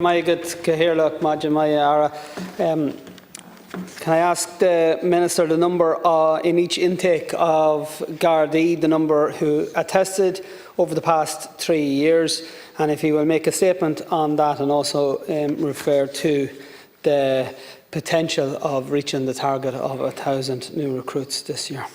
Can I ask the Minister the number in each intake of Garda, the number who attested over the past 3 years, and if he will make a statement on that and also refer to the potential of reaching the target of 1,000 new recruits this year?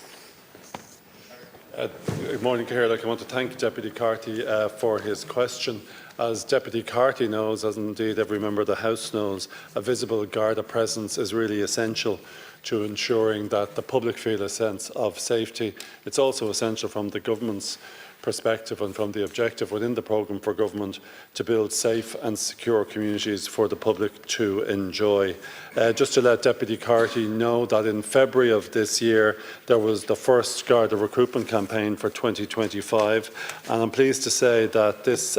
Good morning, Cahill. I want to thank Deputy Carthy for his question. As Deputy Carthy knows, as indeed every member of the House knows, a visible Garda presence is really essential to ensuring that the public feel a sense of safety. It's also essential from the government's perspective and from the objective within the programme for government to build safe and secure communities for the public to enjoy. Just to let Deputy Carthy know that in February of this year there was the first Garda recruitment campaign for 2025, and I'm pleased to say that this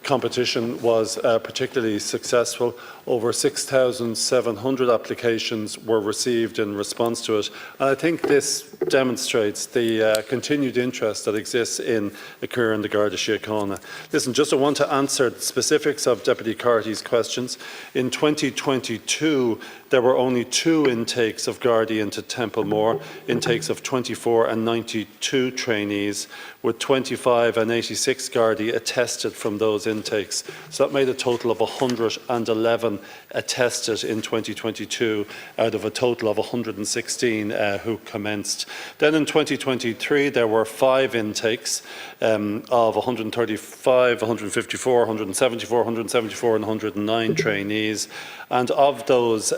competition was particularly successful. Over 6,700 applications were received in response to it, and I think this demonstrates the continued interest that exists in a career in the Garda Síochána. Listen, just I want to answer the specifics of Deputy Carty's questions. In 2022, there were only 2 intakes of Gardaí into Templemore, intakes of 24 and 92 trainees, with 25 and 86 Gardaí attested from those intakes. So that made a total of 111 attested in 2022 out of a total of 116 who commenced. Then in 2023 there were 5 intakes of 135, 154, 174, 174 and 109 trainees, and of those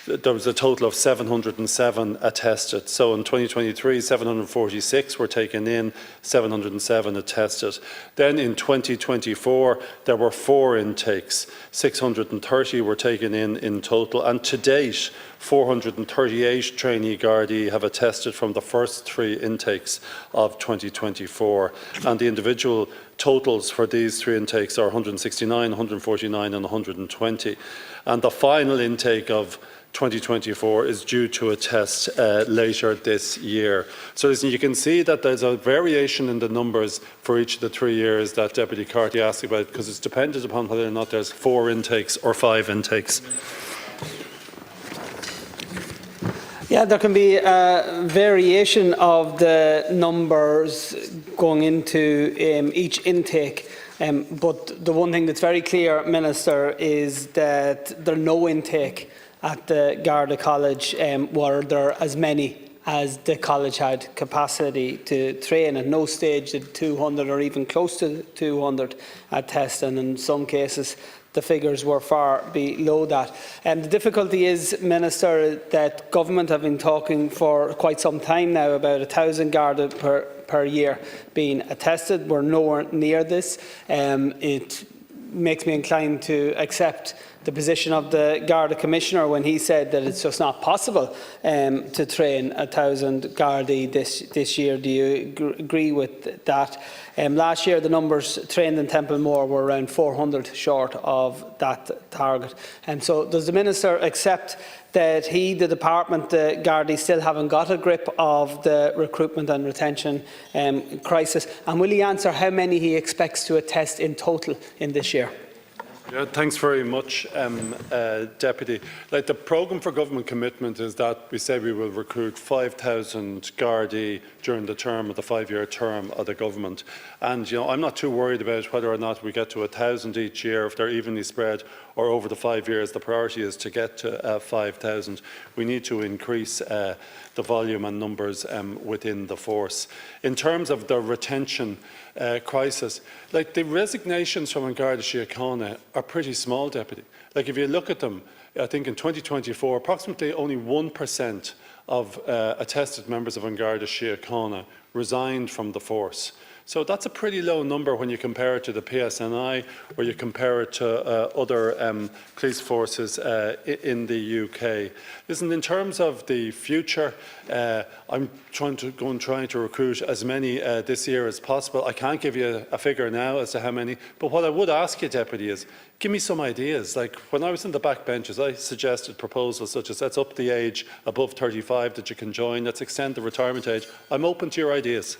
there was a total of 707 attested. So in 2023, 746 were taken in, 707 attested. Then in 2024, there were 4 intakes, 630 were taken in total, and to date, 438 trainee Gardaí have attested from the first 3 intakes of 2024, and the individual totals for these 3 intakes are 169, 149 and 120, and the final intake of 2024 is due to attest later this year. So listen, you can see that there's a variation in the numbers for each of the 3 years that Deputy Carthy asked about, because it's dependent upon whether or not there's 4 intakes or 5 intakes. Yeah, there can be a variation of the numbers going into each intake. But the one thing that's very clear, Minister, is that there are no intake at the Garda College were there as many as the college had capacity to train. At no stage did 200 or even close to 200 attest, and in some cases the figures were far below that. And the difficulty is, Minister, that government have been talking for quite some time now about 1,000 Garda per year being attested. We're nowhere near this. It makes me inclined to accept the position of the Garda Commissioner when he said that it's just not possible to train 1,000 Gardaí this year. Do you agree with that? Last year the numbers trained in Templemore were around 400 short of that target. So does the Minister accept that he, the department, the Gardaí, still haven't got a grip of the recruitment and retention crisis? And will he answer how many he expects to attest in total in this year? Yeah, thanks very much, Deputy. The programme for government commitment is that we say we will recruit 5,000 Gardaí during the term of the 5-year term of the government. And I'm not too worried about whether or not we get to 1,000 each year, if they're evenly spread or over the 5 years. The priority is to get to 5,000. We need to increase the volume and numbers within the force. In terms of the retention crisis, the resignations from Garda Síochána are pretty small, Deputy. If you look at them, I think in 2024, approximately only 1% of attested members of Garda Síochána resigned from the force. So that's a pretty low number when you compare it to the PSNI, or you compare it to other police forces in the UK. Listen, in terms of the future, I'm trying to recruit as many this year as possible. I can't give you a figure now as to how many, but what I would ask you, Deputy, is give me some ideas. When I was in the back benches, I suggested proposals such as let's up the age above 35 that you can join, let's extend the retirement age. I'm open to your ideas.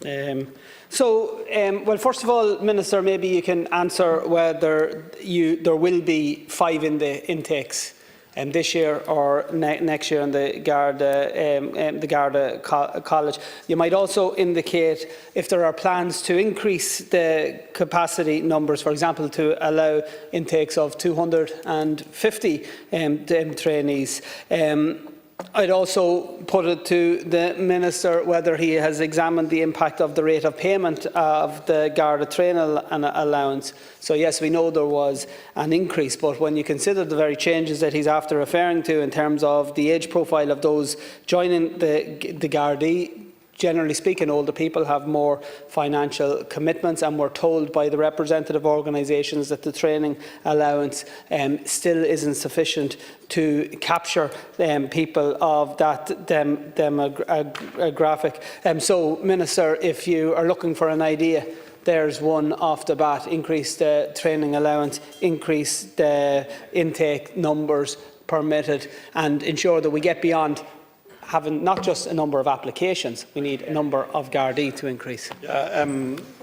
Well, first of all, Minister, maybe you can answer whether there will be 5 in the intakes this year or next year in the Garda College. You might also indicate if there are plans to increase the capacity numbers, for example, to allow intakes of 250 trainees. I'd also put it to the Minister whether he has examined the impact of the rate of payment of the Garda training allowance. So yes, we know there was an increase, but when you consider the very changes that he's after referring to in terms of the age profile of those joining the Garda, generally speaking, older people have more financial commitments, and we're told by the representative organisations that the training allowance still isn't sufficient to capture people of that demographic. So, Minister, if you are looking for an idea, there's one off the bat: increase the training allowance, increase the intake numbers permitted, and ensure that we get beyond having not just a number of applications, we need a number of Gardaí to increase.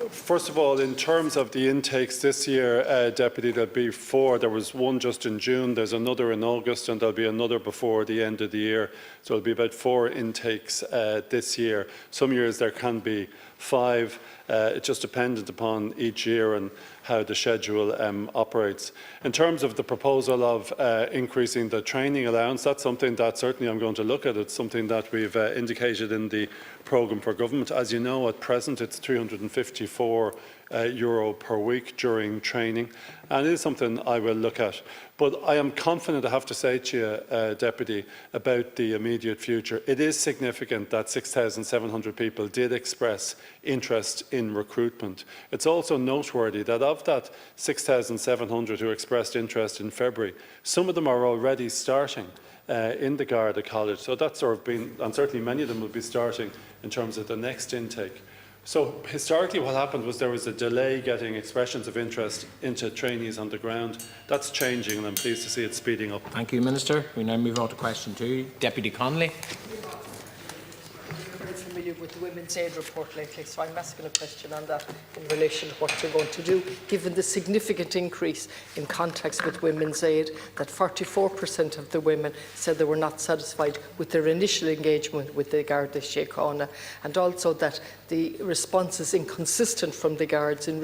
First of all, in terms of the intakes this year, Deputy, there'll be 4. There was one just in June, there's another in August, and there'll be another before the end of the year. So it'll be about 4 intakes this year. Some years there can be 5. It's just dependent upon each year and how the schedule operates. In terms of the proposal of increasing the training allowance, that's something that certainly I'm going to look at. It's something that we've indicated in the programme for government. As you know, at present it's €354 per week during training, and it is something I will look at. But I am confident, I have to say to you, Deputy, about the immediate future. It is significant that 6,700 people did express interest in recruitment. It's also noteworthy that of that 6,700 who expressed interest in February, some of them are already starting in the Garda College. So that's sort of been, and certainly many of them will be starting in terms of the next intake. So historically what happened was there was a delay getting expressions of interest into trainees on the ground. That's changing, and I'm pleased to see it speeding up. Thank you, Minister. We now move on to question 2. Deputy Connolly. I'm very familiar with the Women's Aid report lately, so I'm asking a question on that in relation to what you're going to do, given the significant increase in contacts with Women's Aid, that 44% of the women said they were not satisfied with their initial engagement with the Garda Síochána, and also that the response is inconsistent from the Guards in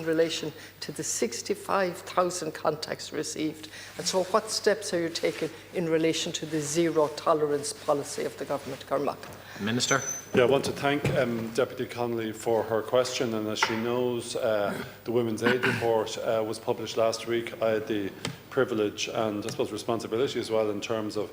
relation to the 65,000 contacts received. And so what steps are you taking in relation to the zero tolerance policy of the government? Cormac. Minister. Yeah, I want to thank Deputy Connolly for her question, and as she knows, the Women's Aid report was published last week. I had the privilege and I suppose responsibility as well in terms of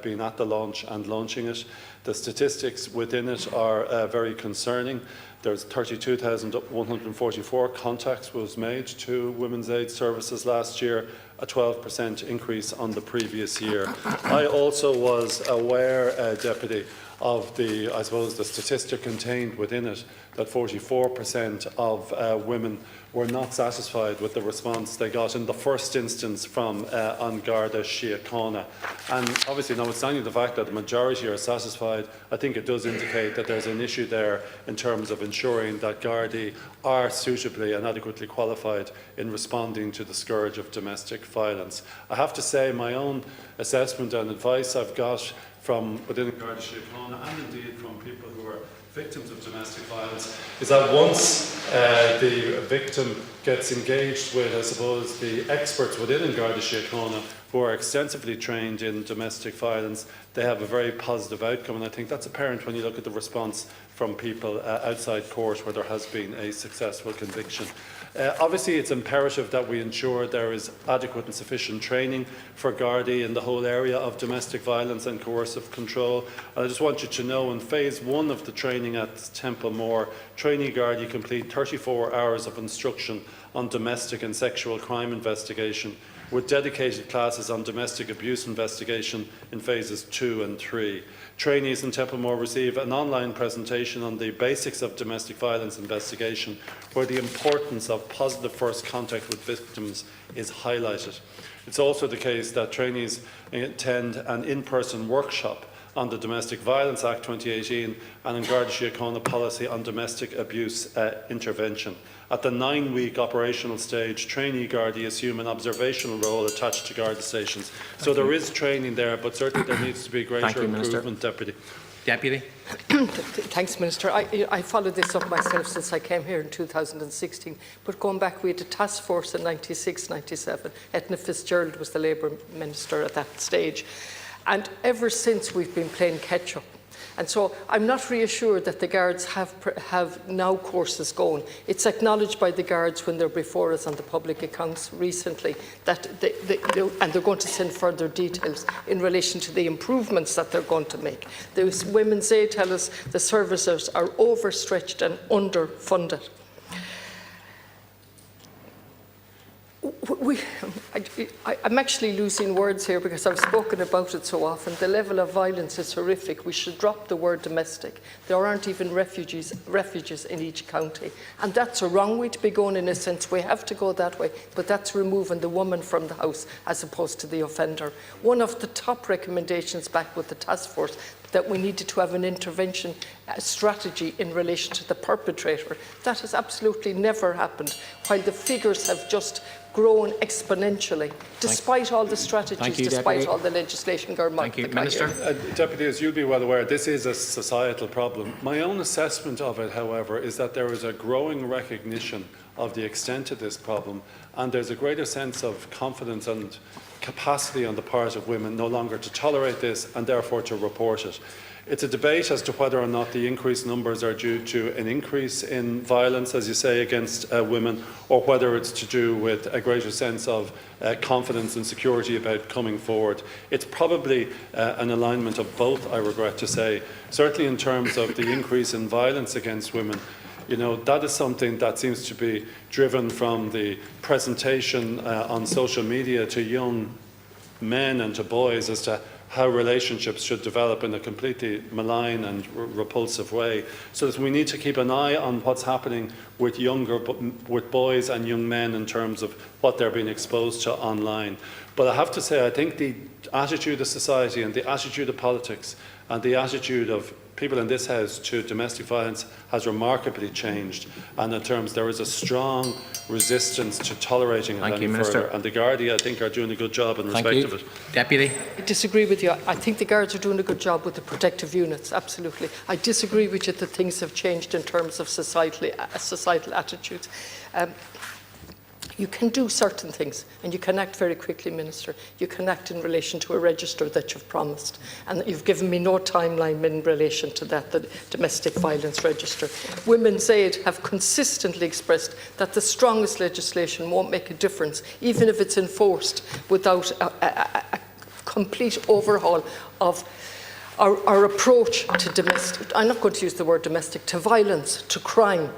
being at the launch and launching it. The statistics within it are very concerning. There's 32,144 contacts was made to Women's Aid services last year, a 12% increase on the previous year. I also was aware, Deputy, of the, I suppose, the statistic contained within it, that 44% of women were not satisfied with the response they got in the first instance from on Garda Síochána. And obviously, notwithstanding the fact that the majority are satisfied, I think it does indicate that there's an issue there in terms of ensuring that Gardaí are suitably and adequately qualified in responding to the scourge of domestic violence. I have to say, my own assessment and advice I've got from within Garda Síochána, and indeed from people who are victims of domestic violence, is that once the victim gets engaged with, I suppose, the experts within Garda Síochána who are extensively trained in domestic violence, they have a very positive outcome, and I think that's apparent when you look at the response from people outside court where there has been a successful conviction. Obviously, it's imperative that we ensure there is adequate and sufficient training for Gardaí in the whole area of domestic violence and coercive control. And I just want you to know, in phase 1 of the training at Templemore, trainee Gardaí complete 34 hours of instruction on domestic and sexual crime investigation, with dedicated classes on domestic abuse investigation in phases 2 and 3. Trainees in Templemore receive an online presentation on the basics of domestic violence investigation, where the importance of positive first contact with victims is highlighted. It's also the case that trainees attend an in-person workshop on the Domestic Violence Act 2018 and in Garda Síochána policy on domestic abuse intervention. At the 9-week operational stage, trainee Gardaí assume an observational role attached to Garda stations. So there is training there, but certainly there needs to be greater improvement, Deputy. Deputy. Thanks, Minister. I followed this up myself since I came here in 2016. But going back, we had a task force in 96, 97. Edna Fitzgerald was the Labour Minister at that stage. And ever since, we've been playing catch-up. And so I'm not reassured that the Guards have now courses going. It's acknowledged by the Guards when they're before us on the public accounts recently that and they're going to send further details in relation to the improvements that they're going to make. The Women's Aid tell us the services are overstretched and underfunded. I'm actually losing words here because I've spoken about it so often. The level of violence is horrific. We should drop the word domestic. There aren't even refuges in each county. And that's a wrong way to be going in a sense. We have to go that way, but that's removing the woman from the house as opposed to the offender. One of the top recommendations back with the task force that we needed to have an intervention strategy in relation to the perpetrator. That has absolutely never happened, while the figures have just grown exponentially, despite all the strategies, despite all the legislation. Thank you, Minister. Deputy, as you'll be well aware, this is a societal problem. My own assessment of it, however, is that there is a growing recognition of the extent of this problem, and there's a greater sense of confidence and capacity on the part of women no longer to tolerate this and therefore to report it. It's a debate as to whether or not the increased numbers are due to an increase in violence, as you say, against women, or whether it's to do with a greater sense of confidence and security about coming forward. It's probably an alignment of both, I regret to say. Certainly in terms of the increase in violence against women, you know, that is something that seems to be driven from the presentation on social media to young men and to boys as to how relationships should develop in a completely malign and repulsive way. So that we need to keep an eye on what's happening with with boys and young men in terms of what they're being exposed to online. But I have to say, I think the attitude of society and the attitude of politics and the attitude of people in this House to domestic violence has remarkably changed, and in terms there is a strong resistance to tolerating it any further. And the Gardaí, I think, are doing a good job in respect of it. Deputy. I disagree with you. I think the Guards are doing a good job with the protective units, absolutely. I disagree with you that things have changed in terms of societal attitudes. You can do certain things, and you can act very quickly, Minister. You can act in relation to a register that you've promised, and you've given me no timeline in relation to that, the domestic violence register. Women's Aid have consistently expressed that the strongest legislation won't make a difference, even if it's enforced without a complete overhaul of our approach to domestic, I'm not going to use the word domestic, to violence, to crime,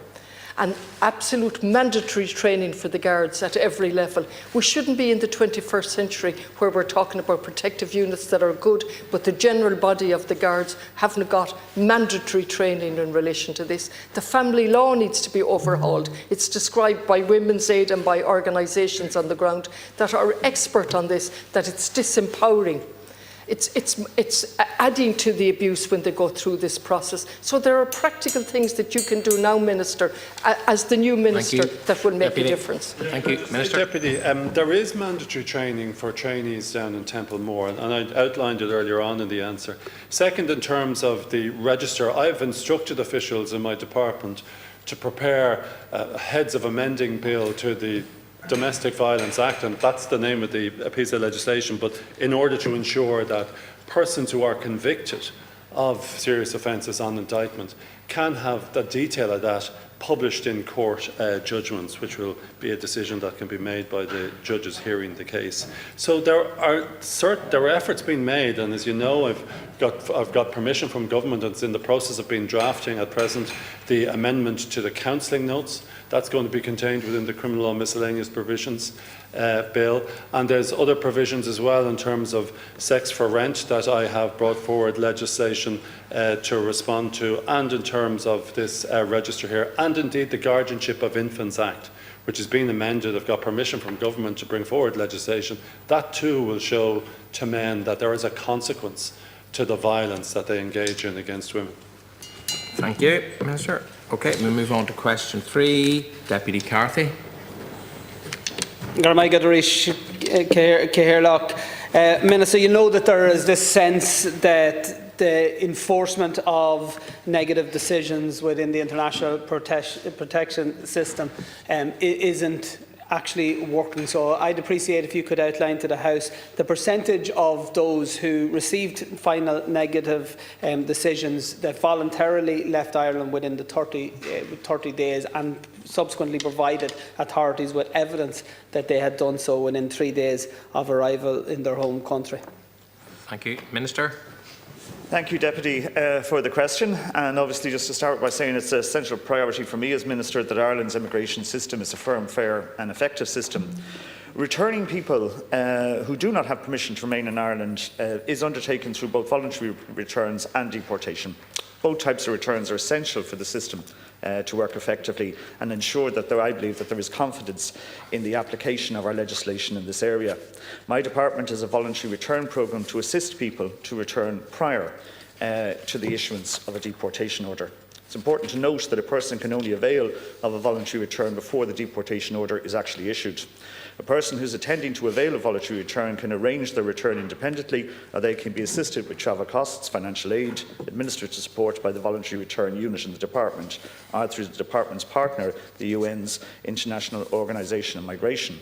and absolute mandatory training for the Guards at every level. We shouldn't be in the 21st century where we're talking about protective units that are good, but the general body of the Guards haven't got mandatory training in relation to this. The family law needs to be overhauled. It's described by Women's Aid and by organisations on the ground that are expert on this, that it's disempowering. It's adding to the abuse when they go through this process. So there are practical things that you can do now, Minister, as the new Minister, that will make a difference. Thank you, Minister. Deputy, there is mandatory training for trainees down in Templemore, and I outlined it earlier on in the answer. Second, in terms of the register, I have instructed officials in my department to prepare heads of amending bill to the Domestic Violence Act, and that's the name of the piece of legislation, but in order to ensure that persons who are convicted of serious offences on indictment can have the detail of that published in court judgments, which will be a decision that can be made by the judges hearing the case. So there are efforts being made, and as you know, I've got permission from government, and it's in the process of being drafting at present the amendment to the counselling notes. That's going to be contained within the Criminal Law Miscellaneous Provisions Bill. And there's other provisions as well in terms of sex for rent that I have brought forward legislation to respond to, and in terms of this register here, and indeed the Guardianship of Infants Act, which has been amended. I've got permission from government to bring forward legislation. That too will show to men that there is a consequence to the violence that they engage in against women. Thank you, Minister. Okay, we move on to question 3. Deputy Carthy. Minister, you know that there is this sense that the enforcement of negative decisions within the international protection system isn't actually working. So I'd appreciate if you could outline to the House the percentage of those who received final negative decisions that voluntarily left Ireland within the 30 days and subsequently provided authorities with evidence that they had done so within 3 days of arrival in their home country. Thank you. Minister. Thank you, Deputy, for the question. And obviously, just to start by saying it's an essential priority for me as Minister that Ireland's immigration system is a firm, fair and effective system. Returning people who do not have permission to remain in Ireland is undertaken through both voluntary returns and deportation. Both types of returns are essential for the system to work effectively and ensure that I believe that there is confidence in the application of our legislation in this area. My department has a voluntary return programme to assist people to return prior to the issuance of a deportation order. It's important to note that a person can only avail of a voluntary return before the deportation order is actually issued. A person who is intending to avail of voluntary return can arrange their return independently, or they can be assisted with travel costs, financial aid, administrative support by the voluntary return unit in the department, or through the department's partner, the UN's International Organisation of Migration.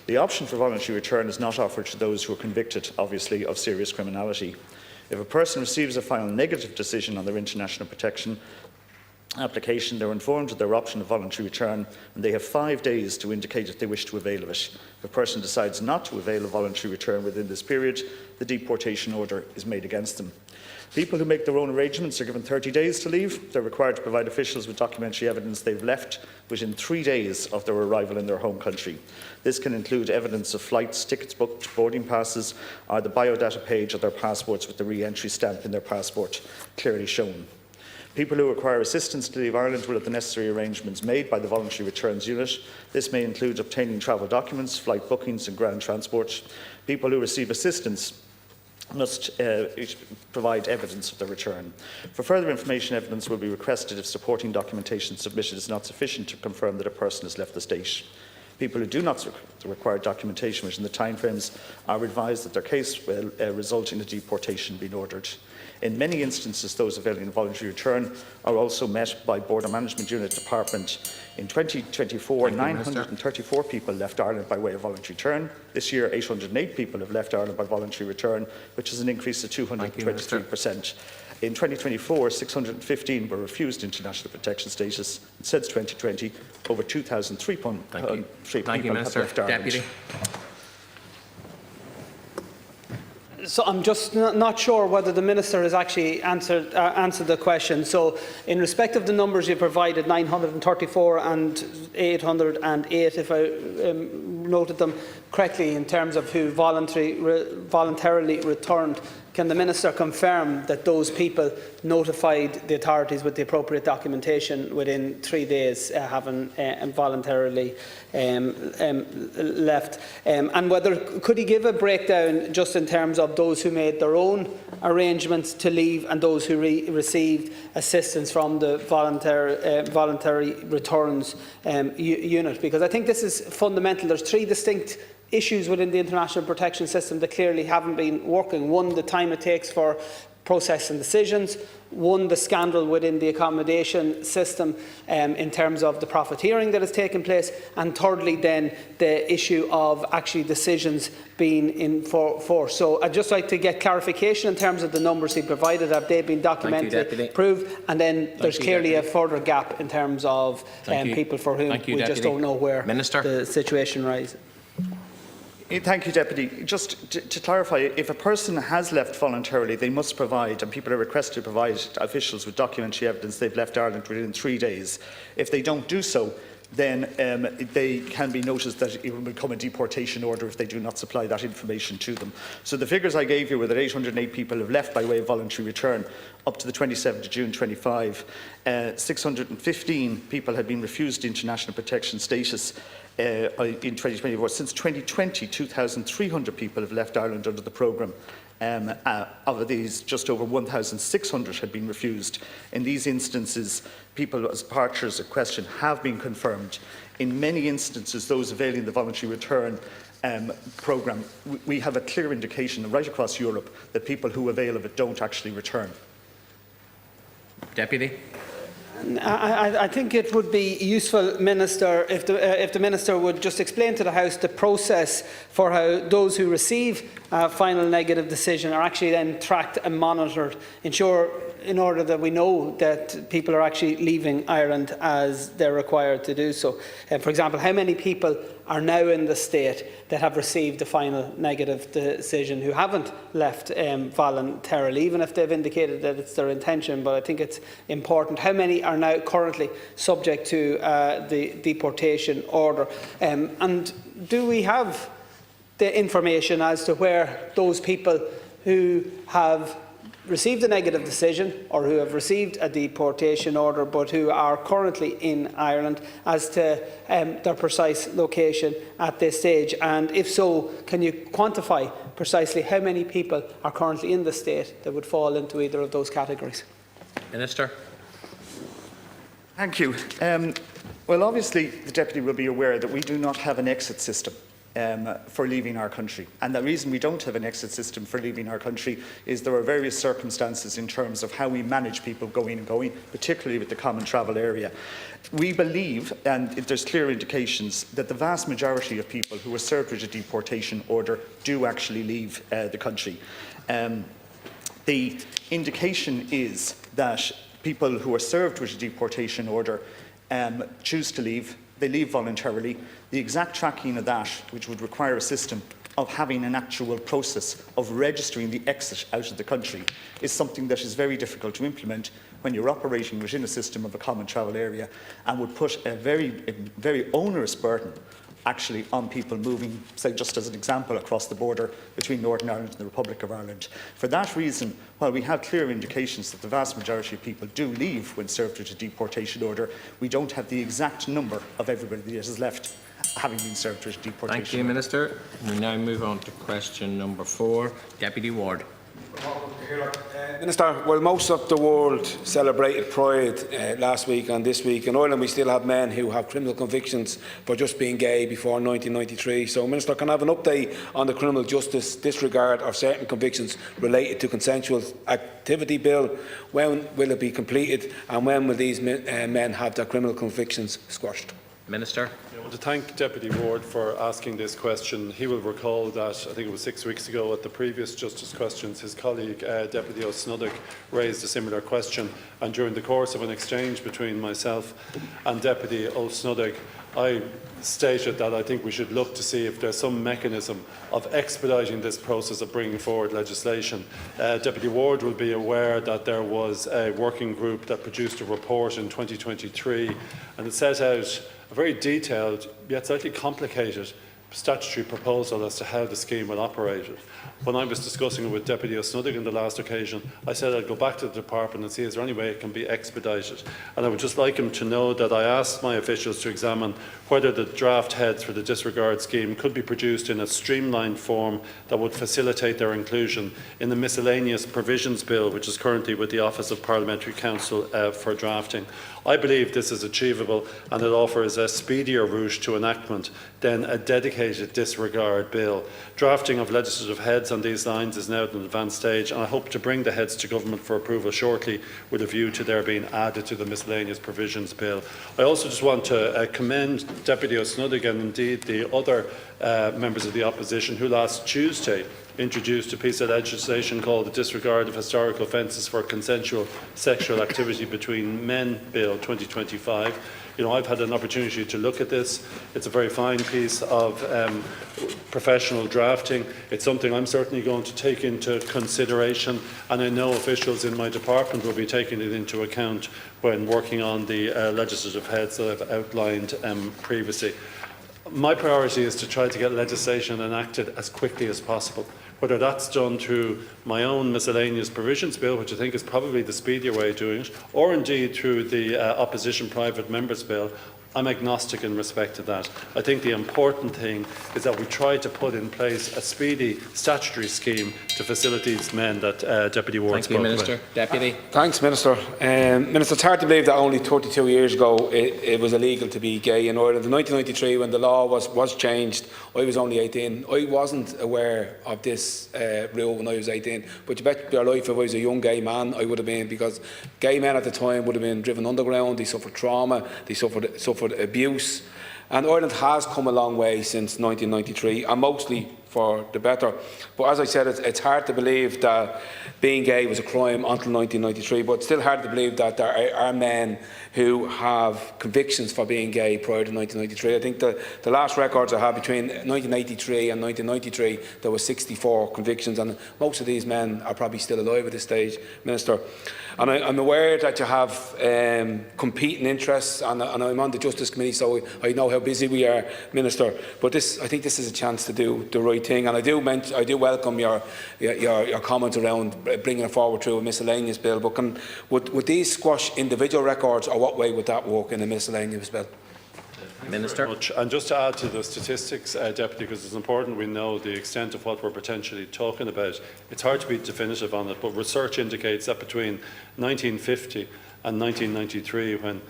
The option for voluntary return is not offered to those who are convicted, obviously, of serious criminality. If a person receives a final negative decision on their international protection application, they are informed of their option of voluntary return and they have 5 days to indicate if they wish to avail of it. If a person decides not to avail of voluntary return within this period, the deportation order is made against them. People who make their own arrangements are given 30 days to leave. They are required to provide officials with documentary evidence they've left within 3 days of their arrival in their home country. This can include evidence of flights, tickets booked, boarding passes, or the biodata page of their passports with the re-entry stamp in their passport clearly shown. People who require assistance to leave Ireland will have the necessary arrangements made by the Voluntary Returns Unit. This may include obtaining travel documents, flight bookings and ground transport. People who receive assistance must provide evidence of their return. For further information, evidence will be requested if supporting documentation submitted is not sufficient to confirm that a person has left the state. People who do not require documentation within the timeframes are advised that their case will result in a deportation being ordered. In many instances, those availing of voluntary return are also met by Border Management Unit Department. In 2024, 934 people left Ireland by way of voluntary return. This year, 808 people have left Ireland by voluntary return, which is an increase of 223%. In 2024, 615 were refused international protection status. And since 2020, over 2,300 people have left Ireland. Deputy. So I'm just not sure whether the Minister has actually answered the question. So in respect of the numbers you provided, 934 and 808, if I noted them correctly in terms of who voluntarily returned, can the Minister confirm that those people notified the authorities with the appropriate documentation within 3 days, having voluntarily left? And whether could he give a breakdown just in terms of those who made their own arrangements to leave and those who received assistance from the voluntary returns unit? Because I think this is fundamental. There's 3 distinct issues within the international protection system that clearly haven't been working. One, the time it takes for processing decisions. One, the scandal within the accommodation system in terms of the profiteering that has taken place. And thirdly, then, the issue of actually decisions being in force. So I'd just like to get clarification in terms of the numbers he provided. Have they been documented, proved? And then there's clearly a further gap in terms of people for whom we just don't know where the situation rises. Thank you, Deputy. Just to clarify, if a person has left voluntarily, they must provide, and people are requested to provide officials with documentary evidence they've left Ireland within 3 days. If they don't do so, then they can be noticed that it will become a deportation order if they do not supply that information to them. So the figures I gave you were that 808 people have left by way of voluntary return up to the 27th of June 25. 615 people had been refused international protection status in 2024. Since 2020, 2,300 people have left Ireland under the programme. Of these, just over 1,600 had been refused. In these instances, people's departures at question have been confirmed. In many instances, those availing the voluntary return programme, we have a clear indication right across Europe that people who avail of it don't actually return. Deputy. I think it would be useful, Minister, if the Minister would just explain to the House the process for how those who receive a final negative decision are actually then tracked and monitored, in order that we know that people are actually leaving Ireland as they're required to do so. For example, how many people are now in the state that have received a final negative decision who haven't left voluntarily, even if they've indicated that it's their intention? But I think it's important. How many are now currently subject to the deportation order? And do we have the information as to where those people who have received a negative decision or who have received a deportation order but who are currently in Ireland, as to their precise location at this stage? And if so, can you quantify precisely how many people are currently in the state that would fall into either of those categories? Minister. Thank you. Well, obviously, the Deputy will be aware that we do not have an exit system for leaving our country. And the reason we don't have an exit system for leaving our country is there are various circumstances in terms of how we manage people going and going, particularly with the common travel area. We believe, and there's clear indications, that the vast majority of people who are served with a deportation order do actually leave the country. The indication is that people who are served with a deportation order choose to leave. They leave voluntarily. The exact tracking of that, which would require a system of having an actual process of registering the exit out of the country, is something that is very difficult to implement when you're operating within a system of a common travel area, and would put a very onerous burden actually on people moving, say just as an example, across the border between Northern Ireland and the Republic of Ireland. For that reason, while we have clear indications that the vast majority of people do leave when served with a deportation order, we don't have the exact number of everybody that is left having been served with a deportation Thank you, Minister. We now move on to question number 4. Deputy Ward. Minister, well, most of the world celebrated Pride last week and this week. In Ireland, we still have men who have criminal convictions for just being gay before 1993. So, Minister, can I have an update on the criminal justice disregard of certain convictions related to consensual activity bill? When will it be completed, and when will these men have their criminal convictions squashed? Minister. I want to thank Deputy Ward for asking this question. He will recall that, I think it was 6 weeks ago at the previous Justice questions, his colleague Deputy O'Snuddock raised a similar question, and during the course of an exchange between myself and Deputy O'Snuddock, I stated that I think we should look to see if there's some mechanism of expediting this process of bringing forward legislation. Deputy Ward will be aware that there was a working group that produced a report in 2023, and it set out a very detailed yet slightly complicated statutory proposal as to how the scheme will operate. When I was discussing it with Deputy O'Snuddock on the last occasion, I said I'd go back to the department and see is there any way it can be expedited. And I would just like him to know that I asked my officials to examine whether the draft heads for the disregard scheme could be produced in a streamlined form that would facilitate their inclusion in the miscellaneous provisions bill, which is currently with the Office of Parliamentary Counsel for drafting. I believe this is achievable, and it offers a speedier route to enactment than a dedicated disregard bill. Drafting of legislative heads on these lines is now at an advanced stage, and I hope to bring the heads to government for approval shortly with a view to their being added to the miscellaneous provisions bill. I also just want to commend Deputy O'Snuddock and indeed the other members of the opposition who last Tuesday introduced a piece of legislation called the Disregard of Historical Offences for Consensual Sexual Activity Between Men Bill 2025. You know, I've had an opportunity to look at this. It's a very fine piece of professional drafting. It's something I'm certainly going to take into consideration, and I know officials in my department will be taking it into account when working on the legislative heads that I've outlined previously. My priority is to try to get legislation enacted as quickly as possible. Whether that's done through my own miscellaneous provisions bill, which I think is probably the speedier way of doing it, or indeed through the opposition private members bill, I'm agnostic in respect to that. I think the important thing is that we try to put in place a speedy statutory scheme to facilitate men that Deputy Ward spoke about. Thank you, Minister. Deputy. Thanks, Minister. Minister, it's hard to believe that only 32 years ago it was illegal to be gay in Ireland. In 1993, when the law was changed, I was only 18. I wasn't aware of this rule when I was 18. But you bet your life if I was a young gay man, I would have been, because gay men at the time would have been driven underground, they suffered trauma, they suffered abuse. And Ireland has come a long way since 1993, and mostly for the better. But as I said, it's hard to believe that being gay was a crime until 1993, but it's still hard to believe that there are men who have convictions for being gay prior to 1993. I think the last records I have between 1983 and 1993, there were 64 convictions, and most of these men are probably still alive at this stage, Minister. And I'm aware that you have competing interests, and I'm on the Justice Committee, so I know how busy we are, Minister. But I think this is a chance to do the right thing, and I do welcome your comments around bringing it forward through a miscellaneous bill. But would these squash individual records, or what way would that work in a miscellaneous bill? Minister. And just to add to the statistics, Deputy, because it's important we know the extent of what we're potentially talking about. It's hard to be definitive on it, but research indicates that between 1950 and 1993, when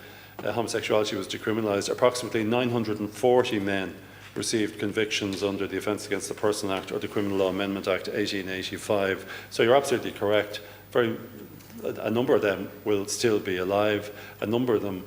homosexuality was decriminalised, approximately 940 men received convictions under the Offence Against the Person Act or the Criminal Law Amendment Act 1885. So you're absolutely correct. A number of them will still be alive. A number of them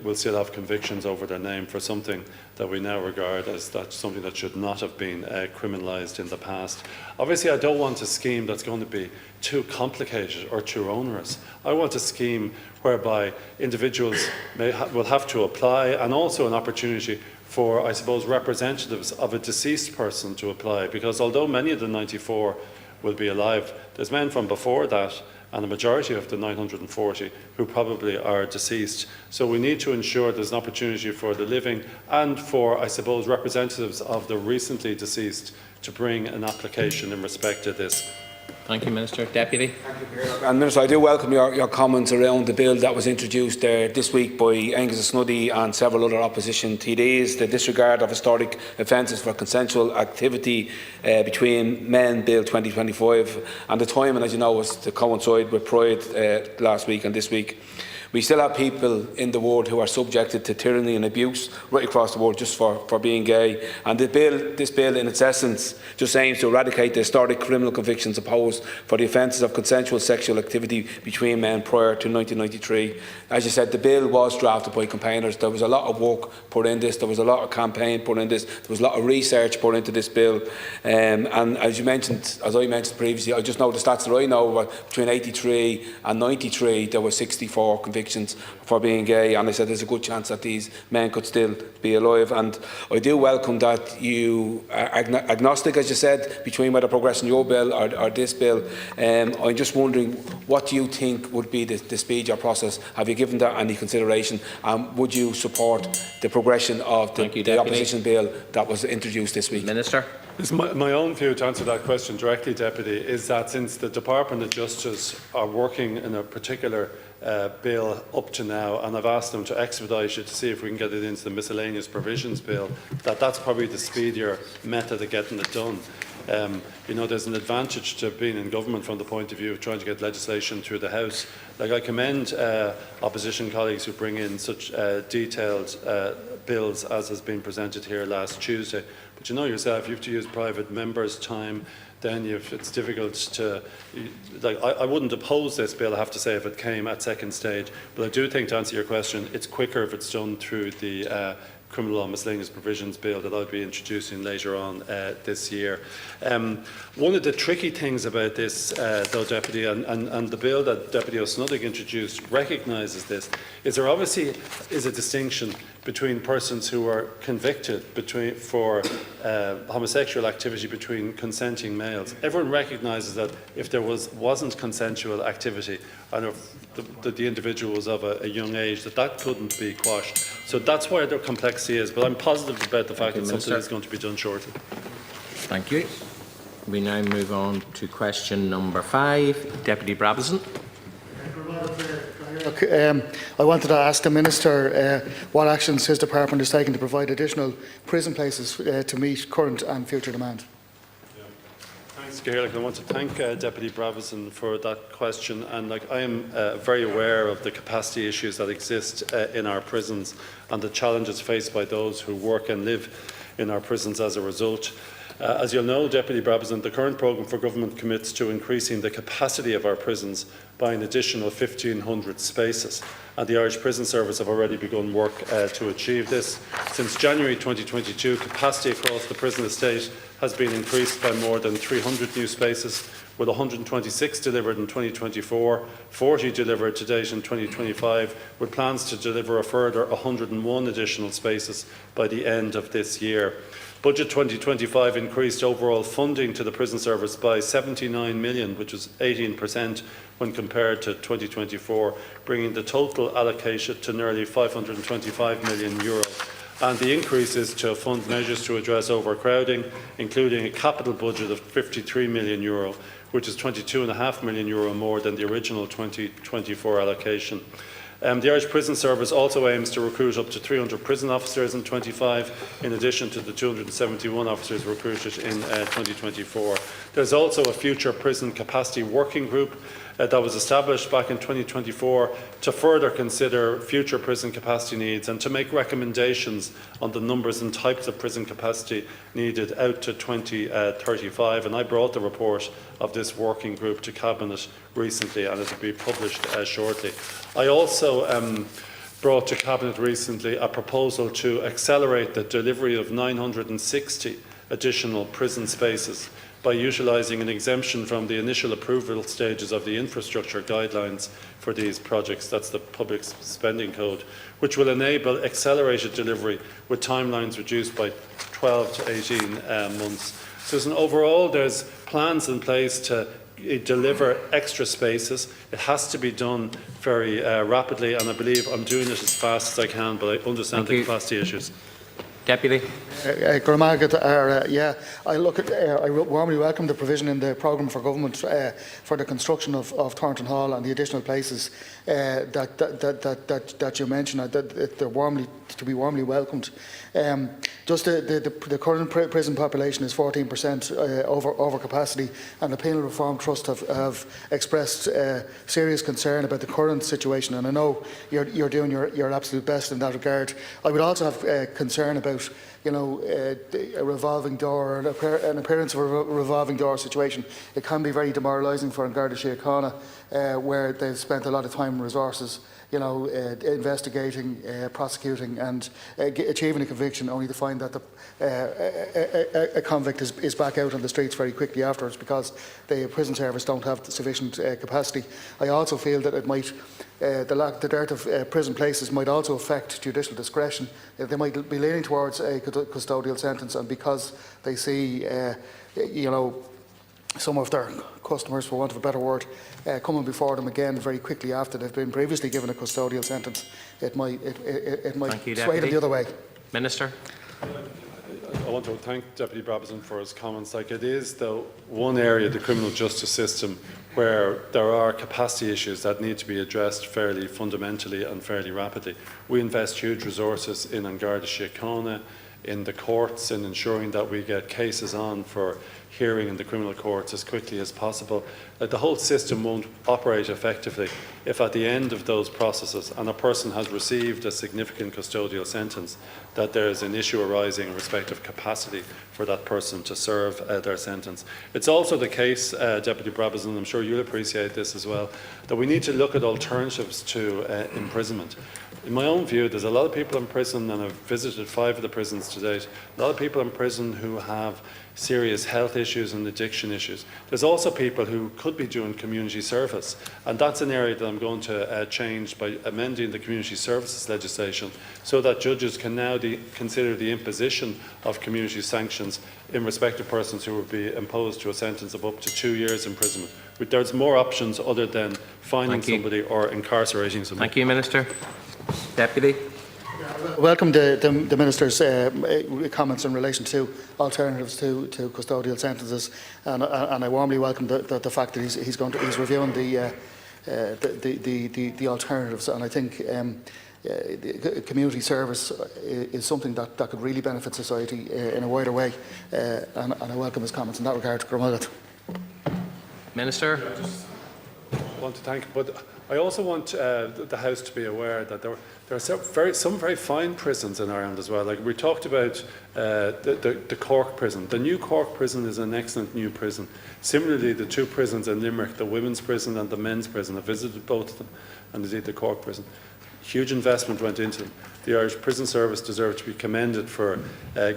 will still have convictions over their name for something that we now regard as something that should not have been criminalised in the past. Obviously, I don't want a scheme that's going to be too complicated or too onerous. I want a scheme whereby individuals will have to apply, and also an opportunity for, I suppose, representatives of a deceased person to apply, because although many of the 94 will be alive, there's men from before that, and a majority of the 940 who probably are deceased. So we need to ensure there's an opportunity for the living and for, I suppose, representatives of the recently deceased to bring an application in respect to this. Thank you, Minister. Deputy. And Minister, I do welcome your comments around the bill that was introduced this week by Angus Snuddy and several other opposition TDs, the disregard of historic offences for consensual activity between men, Bill 2025, and the timing, as you know, was to coincide with Pride last week and this week. We still have people in the world who are subjected to tyranny and abuse right across the world just for being gay. And this bill, in its essence, just aims to eradicate the historic criminal convictions opposed for the offences of consensual sexual activity between men prior to 1993. As you said, the bill was drafted by campaigners. There was a lot of work put in this. There was a lot of campaign put in this. There was a lot of research put into this bill. And as I mentioned previously, I just know the stats that I know, between 83 and 93, there were 64 convictions for being gay, and I said there's a good chance that these men could still be alive. And I do welcome that you are agnostic, as you said, between whether progressing your bill or this bill. I'm just wondering, what do you think would be the speedier process? Have you given that any consideration? Would you support the progression of the opposition bill that was introduced this week? Minister. My own view, to answer that question directly, Deputy, is that since the Department of Justice are working in a particular bill up to now, and I've asked them to expedite it to see if we can get it into the miscellaneous provisions bill, that's probably the speedier method of getting it done. There's an advantage to being in government from the point of view of trying to get legislation through the House. I commend opposition colleagues who bring in such detailed bills as has been presented here last Tuesday. But you know yourself, you have to use private members' time. Then it's difficult to, I wouldn't oppose this bill, I have to say, if it came at second stage. But I do think, to answer your question, it's quicker if it's done through the Criminal Law Miscellaneous Provisions Bill that I'll be introducing later on this year. One of the tricky things about this, though, Deputy, and the bill that Deputy O'Snuddig introduced recognises this, is there obviously is a distinction between persons who are convicted for homosexual activity between consenting males. Everyone recognises that if there wasn't consensual activity, and if the individual was of a young age, that couldn't be quashed. So that's where the complexity is. But I'm positive about the fact that something is going to be done shortly. Thank you. We now move on to question number 5. Deputy Brabazon. look, I wanted to ask the Minister what actions his department is taking to provide additional prison places to meet current and future demand. Thanks, Gaelic. I want to thank Deputy Bravison for that question. And I am very aware of the capacity issues that exist in our prisons and the challenges faced by those who work and live in our prisons as a result. As you'll know, Deputy Brabazon, the current programme for government commits to increasing the capacity of our prisons by an additional 1,500 spaces, and the Irish Prison Service have already begun work to achieve this. Since January 2022, capacity across the prison estate has been increased by more than 300 new spaces, with 126 delivered in 2024, 40 delivered to date in 2025, with plans to deliver a further 101 additional spaces by the end of this year. Budget 2025 increased overall funding to the prison service by 79 million, which was 18% when compared to 2024, bringing the total allocation to nearly 525 million euro. And the increase is to fund measures to address overcrowding, including a capital budget of 53 million euro, which is 22.5 million euro more than the original 2024 allocation. The Irish Prison Service also aims to recruit up to 300 prison officers in 2025, in addition to the 271 officers recruited in 2024. There's also a future prison capacity working group that was established back in 2024 to further consider future prison capacity needs and to make recommendations on the numbers and types of prison capacity needed out to 2035. And I brought the report of this working group to Cabinet recently, and it will be published shortly. I also brought to Cabinet recently a proposal to accelerate the delivery of 960 additional prison spaces by utilising an exemption from the initial approval stages of the infrastructure guidelines for these projects. That's the Public Spending Code, which will enable accelerated delivery with timelines reduced by 12 to 18 months. So overall, there's plans in place to deliver extra spaces. It has to be done very rapidly, and I believe I'm doing it as fast as I can, but I understand the capacity issues. Deputy. I warmly welcome the provision in the programme for government for the construction of Thornton Hall and the additional places that you mentioned. They're to be warmly welcomed. Just the current prison population is 14% over capacity, and the Penal Reform Trust have expressed serious concern about the current situation. And I know you're doing your absolute best in that regard. I would also have concern about a revolving door, an appearance of a revolving door situation. It can be very demoralising for Garda Síochána, where they've spent a lot of time and resources investigating, prosecuting and achieving a conviction, only to find that a convict is back out on the streets very quickly afterwards because the prison service don't have sufficient capacity. I also feel that it might the dearth of prison places might also affect judicial discretion. They might be leaning towards a custodial sentence, and because they see some of their customers, for want of a better word, coming before them again very quickly after they've been previously given a custodial sentence, it might sway them the other way. Minister. I want to thank Deputy Brabazon for his comments. It is, though, one area of the criminal justice system where there are capacity issues that need to be addressed fairly fundamentally and fairly rapidly. We invest huge resources in Garda Síochána, in the courts, in ensuring that we get cases on for hearing in the criminal courts as quickly as possible. The whole system won't operate effectively if at the end of those processes and a person has received a significant custodial sentence, that there is an issue arising in respect of capacity for that person to serve their sentence. It's also the case, Deputy Brabazon, I'm sure you'll appreciate this as well, that we need to look at alternatives to imprisonment. In my own view, there's a lot of people in prison, and I've visited 5 of the prisons to date, a lot of people in prison who have serious health issues and addiction issues. There's also people who could be doing community service, and that's an area that I'm going to change by amending the community services legislation so that judges can now consider the imposition of community sanctions in respect of persons who will be imposed to a sentence of up to 2 years imprisonment. But there's more options other than fining somebody or incarcerating somebody. Thank you, Minister. Deputy. Welcome the Minister's comments in relation to alternatives to custodial sentences, and I warmly welcome the fact that he's reviewing the alternatives. And I think the community service is something that could really benefit society in a wider way. And I welcome his comments in that regard. Gromagad. Minister. I want to thank you, but I also want the House to be aware that there are some very fine prisons in Ireland as well. Like we talked about the Cork prison. The new Cork prison is an excellent new prison. Similarly, the two prisons in Limerick, the women's prison and the men's prison, I visited both of them, and indeed the Cork prison. Huge investment went into them. The Irish Prison Service deserve to be commended for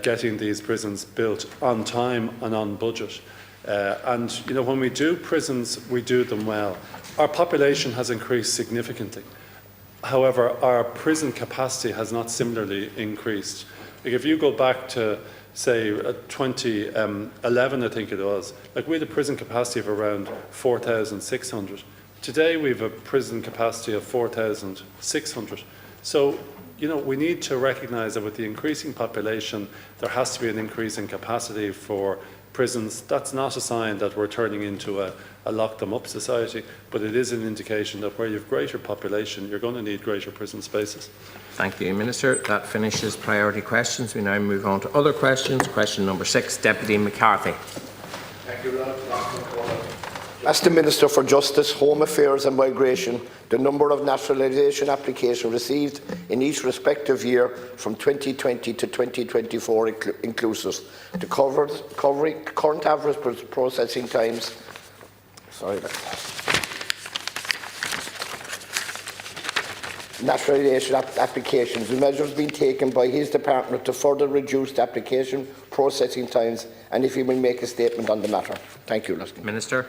getting these prisons built on time and on budget. And you know, when we do prisons, we do them well. Our population has increased significantly. However, our prison capacity has not similarly increased. Like if you go back to, say, 2011, I think it was, like we had a prison capacity of around 4,600. Today, we have a prison capacity of 4,600. So, you know, we need to recognise that with the increasing population, there has to be an increase in capacity for prisons. That's not a sign that we're turning into a lock-them-up society, but it is an indication that where you have greater population, you're going to need greater prison spaces. Thank you, Minister. That finishes priority questions. We now move on to other questions. Question number 6, Deputy McCarthy. Thank you, As the Minister for Justice, Home Affairs and Migration, the number of naturalisation applications received in each respective year from 2020 to 2024 inclusive, the current average processing times, naturalisation applications, the measures being taken by his department to further reduce the application processing times, and if he will make a statement on the matter. Thank you, Minister.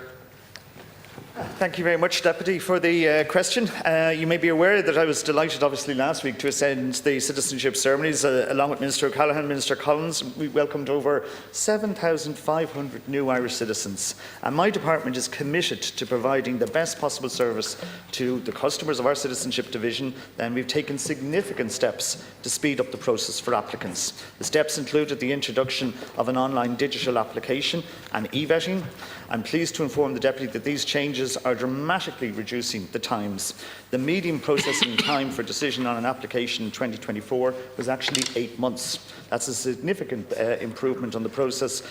Thank you very much, Deputy, for the question. You may be aware that I was delighted, obviously, last week to attend the citizenship ceremonies along with Minister O'Callaghan, Minister Collins. We welcomed over 7,500 new Irish citizens, and my department is committed to providing the best possible service to the customers of our citizenship division, and we've taken significant steps to speed up the process for applicants. The steps included the introduction of an online digital application and e-vetting. I'm pleased to inform the Deputy that these changes are dramatically reducing the times. The median processing time for decision on an application in 2024 was actually 8 months. That's a significant improvement on the process,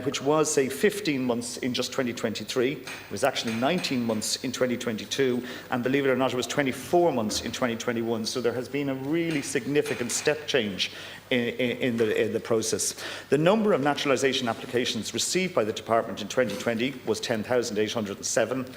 which was, say, 15 months in just 2023. It was actually 19 months in 2022, and believe it or not, it was 24 months in 2021. So there has been a really significant step change in the process. The number of naturalisation applications received by the Department in 2020 was 10,807,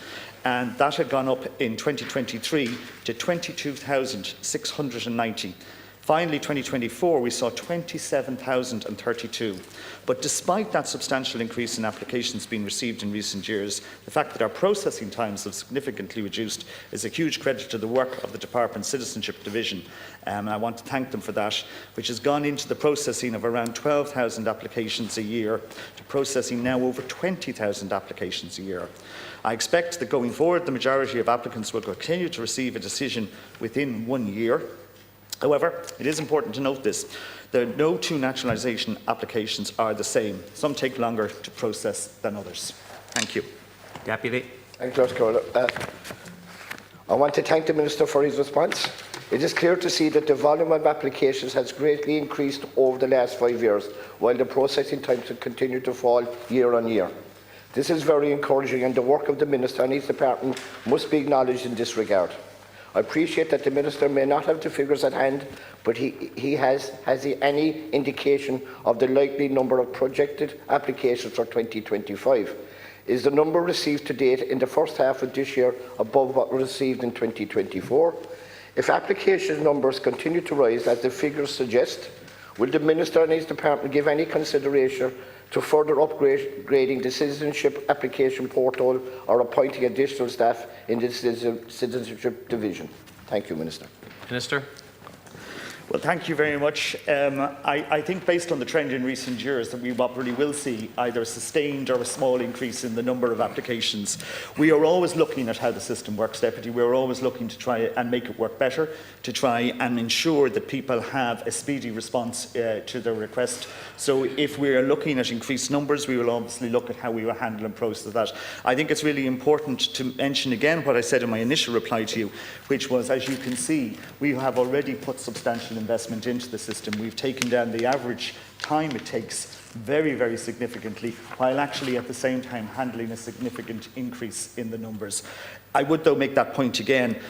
and that had gone up in 2023 to 22,690. Finally, 2024, we saw 27,032. But despite that substantial increase in applications being received in recent years, the fact that our processing times have significantly reduced is a huge credit to the work of the Department's Citizenship Division. And I want to thank them for that, which has gone into the processing of around 12,000 applications a year to processing now over 20,000 applications a year. I expect that going forward, the majority of applicants will continue to receive a decision within 1 year. However, it is important to note this. No two naturalisation applications are the same. Some take longer to process than others. Thank you. Deputy. Thank you, I want to thank the Minister for his response. It is clear to see that the volume of applications has greatly increased over the last 5 years, while the processing times have continued to fall year on year. This is very encouraging, and the work of the Minister and his department must be acknowledged in this regard. I appreciate that the Minister may not have the figures at hand, but has he any indication of the likely number of projected applications for 2025? Is the number received to date in the first half of this year above what was received in 2024? If application numbers continue to rise, as the figures suggest, will the Minister and his department give any consideration to further upgrading the citizenship application portal or appointing additional staff in the citizenship division? Thank you, Minister. Minister. Well, thank you very much. I think based on the trend in recent years that we probably will see either a sustained or a small increase in the number of applications. We are always looking at how the system works, Deputy. We are always looking to try and make it work better, to try and ensure that people have a speedy response to their request. So if we are looking at increased numbers, we will obviously look at how we will handle and process that. I think it's really important to mention again what I said in my initial reply to you, which was, as you can see, we have already put substantial investment into the system. We've taken down the average time it takes very, very significantly, while actually at the same time handling a significant increase in the numbers. I would, though, make that point again,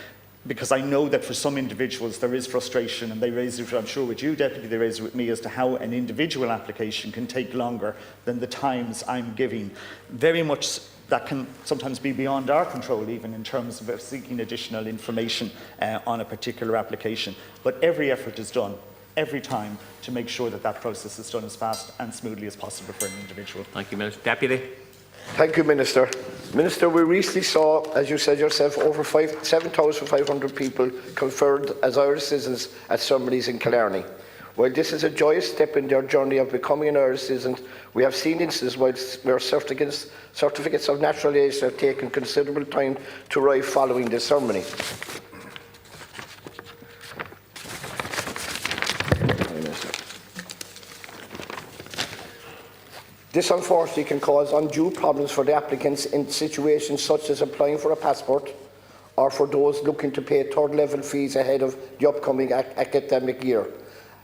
because I know that for some individuals there is frustration, and they raise it, I'm sure, with you, Deputy, they raise it with me, as to how an individual application can take longer than the times I'm giving. Very much that can sometimes be beyond our control, even in terms of seeking additional information on a particular application. But every effort is done, every time, to make sure that that process is done as fast and smoothly as possible for an individual. Thank you, Minister. Deputy. Thank you, Minister. Minister, we recently saw, as you said yourself, over 7,500 people conferred as Irish citizens at ceremonies in Killarney. While this is a joyous step in their journey of becoming an Irish citizen, we have seen instances where certificates of naturalisation have taken considerable time to arrive following the ceremony. This unfortunately can cause undue problems for the applicants in situations such as applying for a passport, or for those looking to pay third-level fees ahead of the upcoming academic year.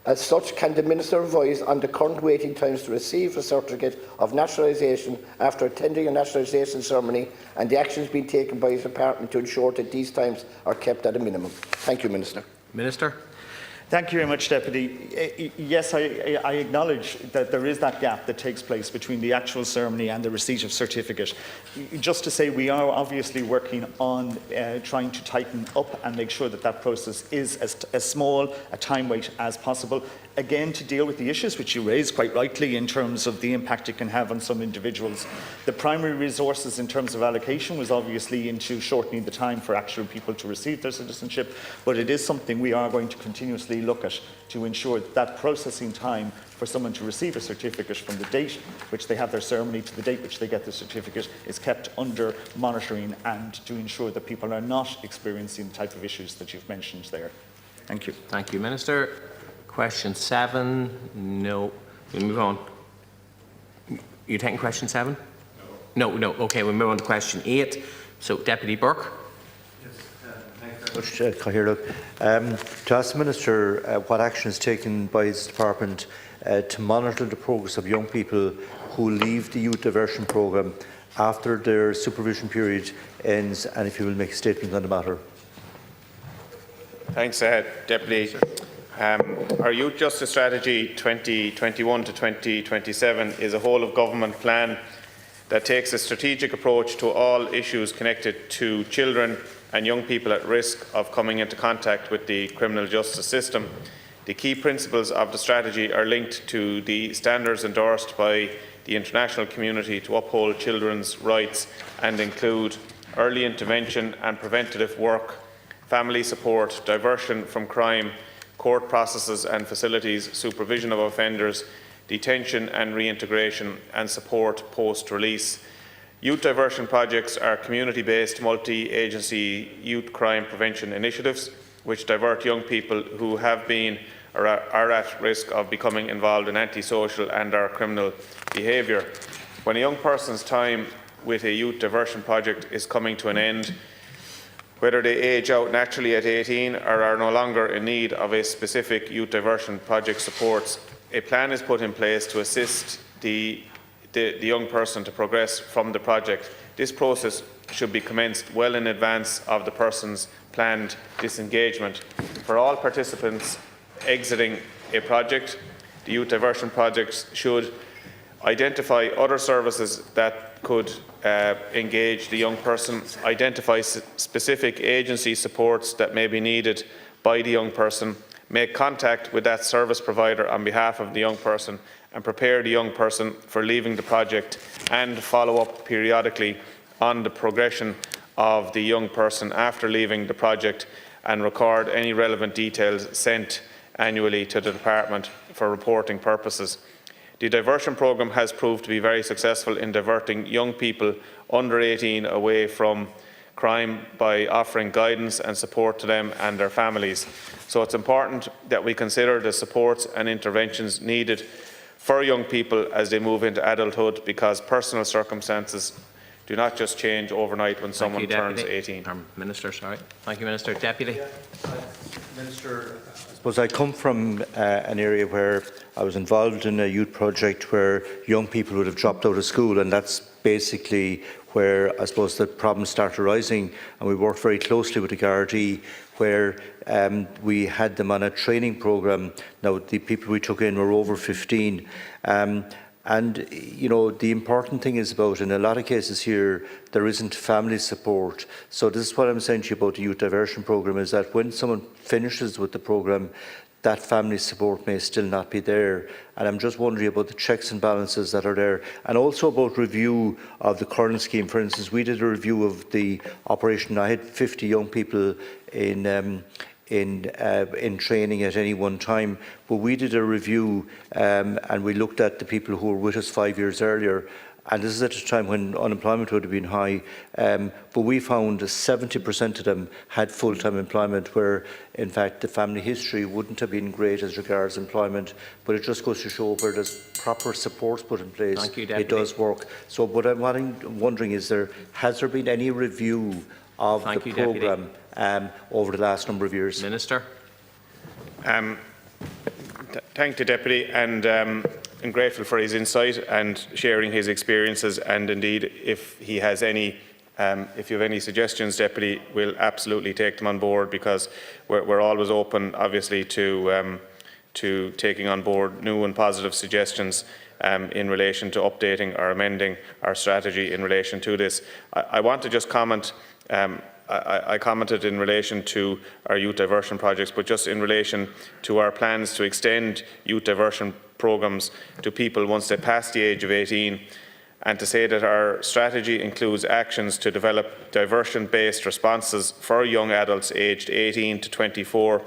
As such, can the Minister advise on the current waiting times to receive a certificate of naturalisation after attending a naturalisation ceremony, and the actions being taken by his department to ensure that these times are kept at a minimum? Thank you, Minister. Minister. Thank you very much, Deputy. Yes, I acknowledge that there is that gap that takes place between the actual ceremony and the receipt of certificate. Just to say, we are obviously working on trying to tighten up and make sure that that process is as small a time wait as possible. Again, to deal with the issues which you raised quite rightly in terms of the impact it can have on some individuals. The primary resources in terms of allocation was obviously into shortening the time for actual people to receive their citizenship, but it is something we are going to continuously look at to ensure that that processing time for someone to receive a certificate from the date which they have their ceremony to the date which they get the certificate is kept under monitoring, and to ensure that people are not experiencing the type of issues that you've mentioned there. Thank you. Thank you, Minister. Question 7? No. We'll move on. You taking question 7? No. No. Okay, we'll move on to question 8. So, Deputy Burke. To ask the Minister what action is taken by his department to monitor the progress of young people who leave the youth diversion programme after their supervision period ends, and if you will make a statement on the matter. Thanks, Deputy. Our Youth Justice Strategy 2021 to 2027 is a whole-of-government plan that takes a strategic approach to all issues connected to children and young people at risk of coming into contact with the criminal justice system. The key principles of the strategy are linked to the standards endorsed by the international community to uphold children's rights, and include early intervention and preventative work, family support, diversion from crime, court processes and facilities, supervision of offenders, detention and reintegration, and support post-release. Youth diversion projects are community-based, multi-agency youth crime prevention initiatives which divert young people who have been or are at risk of becoming involved in antisocial and or criminal behaviour. When a young person's time with a youth diversion project is coming to an end, whether they age out naturally at 18 or are no longer in need of a specific youth diversion project supports, a plan is put in place to assist the young person to progress from the project. This process should be commenced well in advance of the person's planned disengagement. For all participants exiting a project, the youth diversion projects should identify other services that could engage the young person, identify specific agency supports that may be needed by the young person, make contact with that service provider on behalf of the young person, and prepare the young person for leaving the project, and follow up periodically on the progression of the young person after leaving the project, and record any relevant details sent annually to the Department for reporting purposes. The diversion programme has proved to be very successful in diverting young people under 18 away from crime by offering guidance and support to them and their families. So it's important that we consider the supports and interventions needed for young people as they move into adulthood, because personal circumstances do not just change overnight when someone turns 18. Minister, sorry. Thank you, Minister. Deputy. Minister, I suppose I come from an area where I was involved in a youth project where young people would have dropped out of school, and that's basically where I suppose the problems started arising, and we worked very closely with the Garda, where we had them on a training programme. Now, the people we took in were over 15. And, you know, the important thing is about, in a lot of cases here, there isn't family support. So this is what I'm saying to you about the youth diversion programme, is that when someone finishes with the programme, that family support may still not be there. And I'm just wondering about the checks and balances that are there, and also about review of the current scheme. For instance, we did a review of the operation. I had 50 young people in training at any one time, but we did a review and we looked at the people who were with us 5 years earlier, and this is at a time when unemployment would have been high, but we found 70% of them had full-time employment, where in fact the family history wouldn't have been great as regards employment, but it just goes to show where there's proper supports put in place, Thank you, it does work. So what I'm wondering is, has there been any review of the programme over the last number of years? Minister. Thank the Deputy, and I'm grateful for his insight and sharing his experiences, and indeed if he has any if you have any suggestions, Deputy, we'll absolutely take them on board, because we're always open, obviously, to taking on board new and positive suggestions in relation to updating or amending our strategy in relation to this. I want to just comment. I commented in relation to our youth diversion projects, but just in relation to our plans to extend youth diversion programmes to people once they pass the age of 18, and to say that our strategy includes actions to develop diversion-based responses for young adults aged 18 to 24.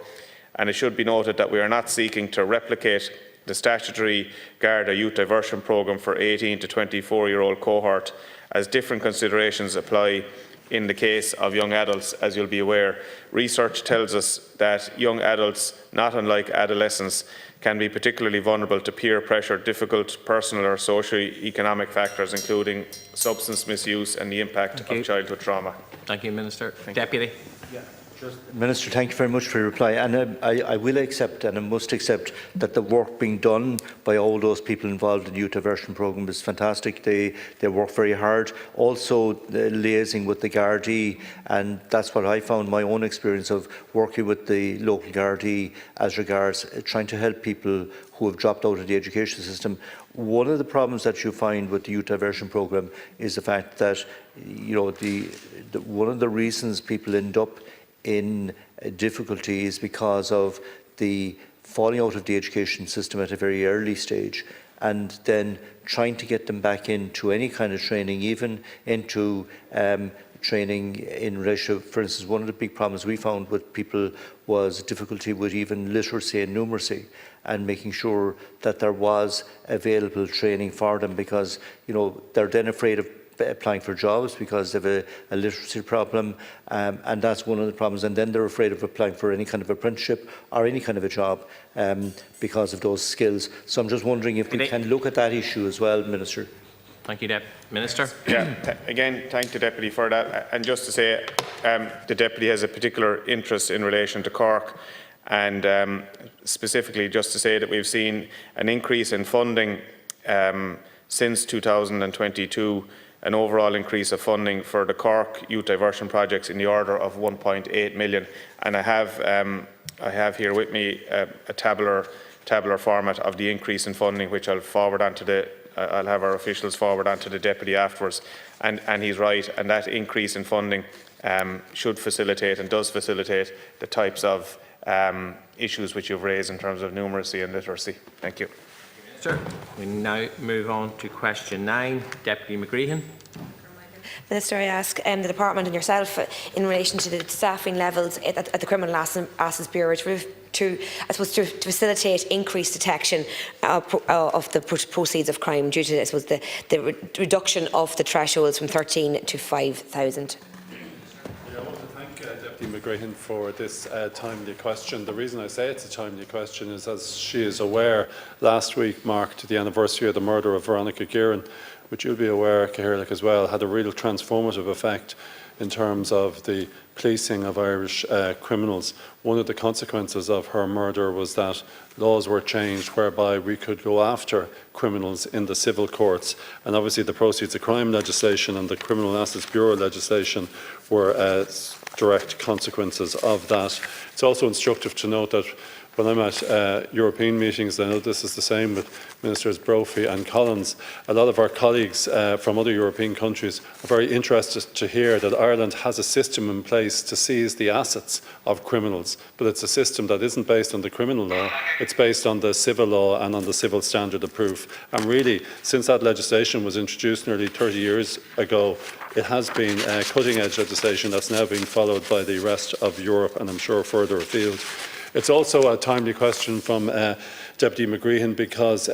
And it should be noted that we are not seeking to replicate the statutory Garda youth diversion programme for 18 to 24-year-old cohort, as different considerations apply in the case of young adults. As you'll be aware, research tells us that young adults, not unlike adolescents, can be particularly vulnerable to peer pressure, difficult personal or socio-economic factors, including substance misuse and the impact of childhood trauma. Thank you, Minister. Deputy. Minister, thank you very much for your reply, and I will accept, and I must accept, that the work being done by all those people involved in the youth diversion programme is fantastic. They work very hard, also liaising with the Garda, and that's what I found my own experience of working with the local Garda as regards trying to help people who have dropped out of the education system. One of the problems that you find with the youth diversion programme is the fact that, you know, one of the reasons people end up in difficulty is because of the falling out of the education system at a very early stage, and then trying to get them back into any kind of training, even into training in relation. For instance, one of the big problems we found with people was difficulty with even literacy and numeracy, and making sure that there was available training for them, because, you know, they're then afraid of applying for jobs because they have a literacy problem, and that's one of the problems. And then they're afraid of applying for any kind of apprenticeship or any kind of a job because of those skills. So I'm just wondering if we can look at that issue as well, Minister. Thank you, Minister. Yeah, again, thank the Deputy for that. And just to say, the Deputy has a particular interest in relation to Cork, and specifically just to say that we've seen an increase in funding since 2022, an overall increase of funding for the Cork youth diversion projects in the order of 1.8 million. And I have here with me a tabular format of the increase in funding, which I'll forward on to I'll have our officials forward on to the Deputy afterwards. And he's right, and that increase in funding should facilitate and does facilitate the types of issues which you've raised in terms of numeracy and literacy. Thank you. Sir, we now move on to question 9. Deputy McGreehan. Minister, I ask the Department and yourself in relation to the staffing levels at the Criminal Assets Bureau to facilitate increased detection of the proceeds of crime due to, I suppose, the reduction of the thresholds from 13 to 5,000. I want to thank Deputy McGrahan for this timely question. The reason I say it's a timely question is, as she is aware, last week marked the anniversary of the murder of Veronica Guerin, which you'll be aware, Cahirlic, as well, had a real transformative effect in terms of the policing of Irish criminals. One of the consequences of her murder was that laws were changed whereby we could go after criminals in the civil courts, and obviously the proceeds of crime legislation and the Criminal Assets Bureau legislation were direct consequences of that. It's also instructive to note that when I'm at European meetings, I know this is the same with Ministers Brophy and Collins, a lot of our colleagues from other European countries are very interested to hear that Ireland has a system in place to seize the assets of criminals, but it's a system that isn't based on the criminal law, it's based on the civil law and on the civil standard of proof. And really, since that legislation was introduced nearly 30 years ago, it has been cutting-edge legislation that's now being followed by the rest of Europe, and I'm sure further afield. It's also a timely question from Deputy McGrahan, because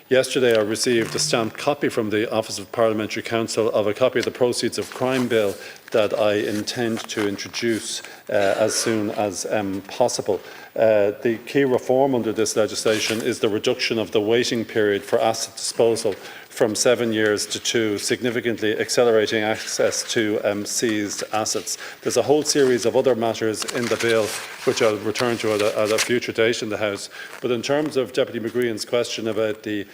yesterday I received a stamped copy from the Office of Parliamentary Counsel of a copy of the Proceeds of Crime Bill that I intend to introduce as soon as possible. The key reform under this legislation is the reduction of the waiting period for asset disposal from 7 years to 2, significantly accelerating access to seized assets. There's a whole series of other matters in the bill which I'll return to at a future date in the House. But in terms of Deputy McGrahan's question about the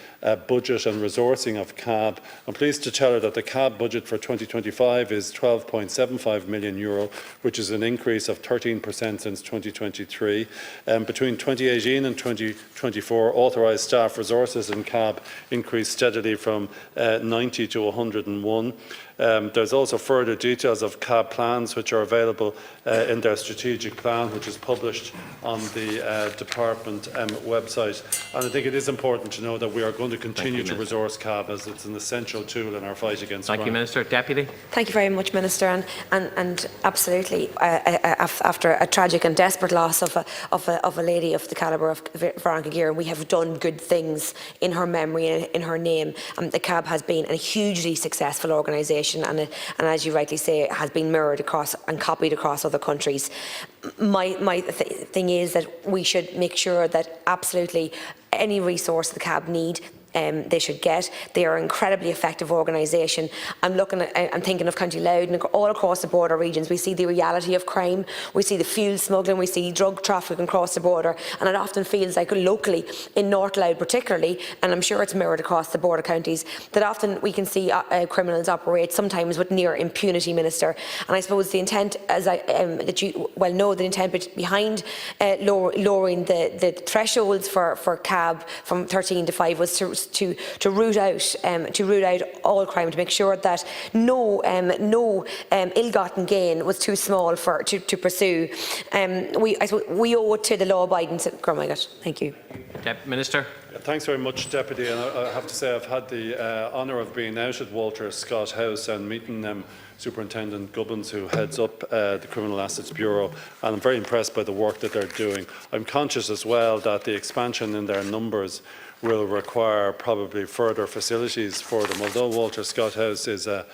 budget and resourcing of CAB, I'm pleased to tell her that the CAB budget for 2025 is €12.75 million, which is an increase of 13% since 2023. Between 2018 and 2024, authorised staff resources in CAB increased steadily from 90 to 101. There's also further details of CAB plans which are available in their strategic plan, which is published on the Department website. And I think it is important to know that we are going to continue to resource CAB as it's an essential tool in our fight against crime. Thank you, Minister. Deputy. Thank you very much, Minister. And absolutely, after a tragic and desperate loss of a lady of the calibre of Veronica Guerin, we have done good things in her memory and in her name. The CAB has been a hugely successful organisation, and as you rightly say, has been mirrored across and copied across other countries. My thing is that we should make sure that absolutely any resource the CAB need, they should get. They are an incredibly effective organisation. I'm thinking of County Louth and all across the border regions. We see the reality of crime. We see the fuel smuggling. We see drug trafficking across the border. And it often feels like locally, in North Louth particularly, and I'm sure it's mirrored across the border counties, that often we can see criminals operate sometimes with near impunity, Minister. And I suppose the intent, as that you well know, the intent behind lowering the thresholds for CAB from 13 to 5 was to root out all crime, to make sure that no ill-gotten gain was too small to pursue. We owe it to the law-abiding. Thank you. Minister. Thanks very much, Deputy. And I have to say I've had the honour of being out at Walter Scott House and meeting Superintendent Gubbins, who heads up the Criminal Assets Bureau, and I'm very impressed by the work that they're doing. I'm conscious as well that the expansion in their numbers will require probably further facilities for them. Although Walter Scott House is a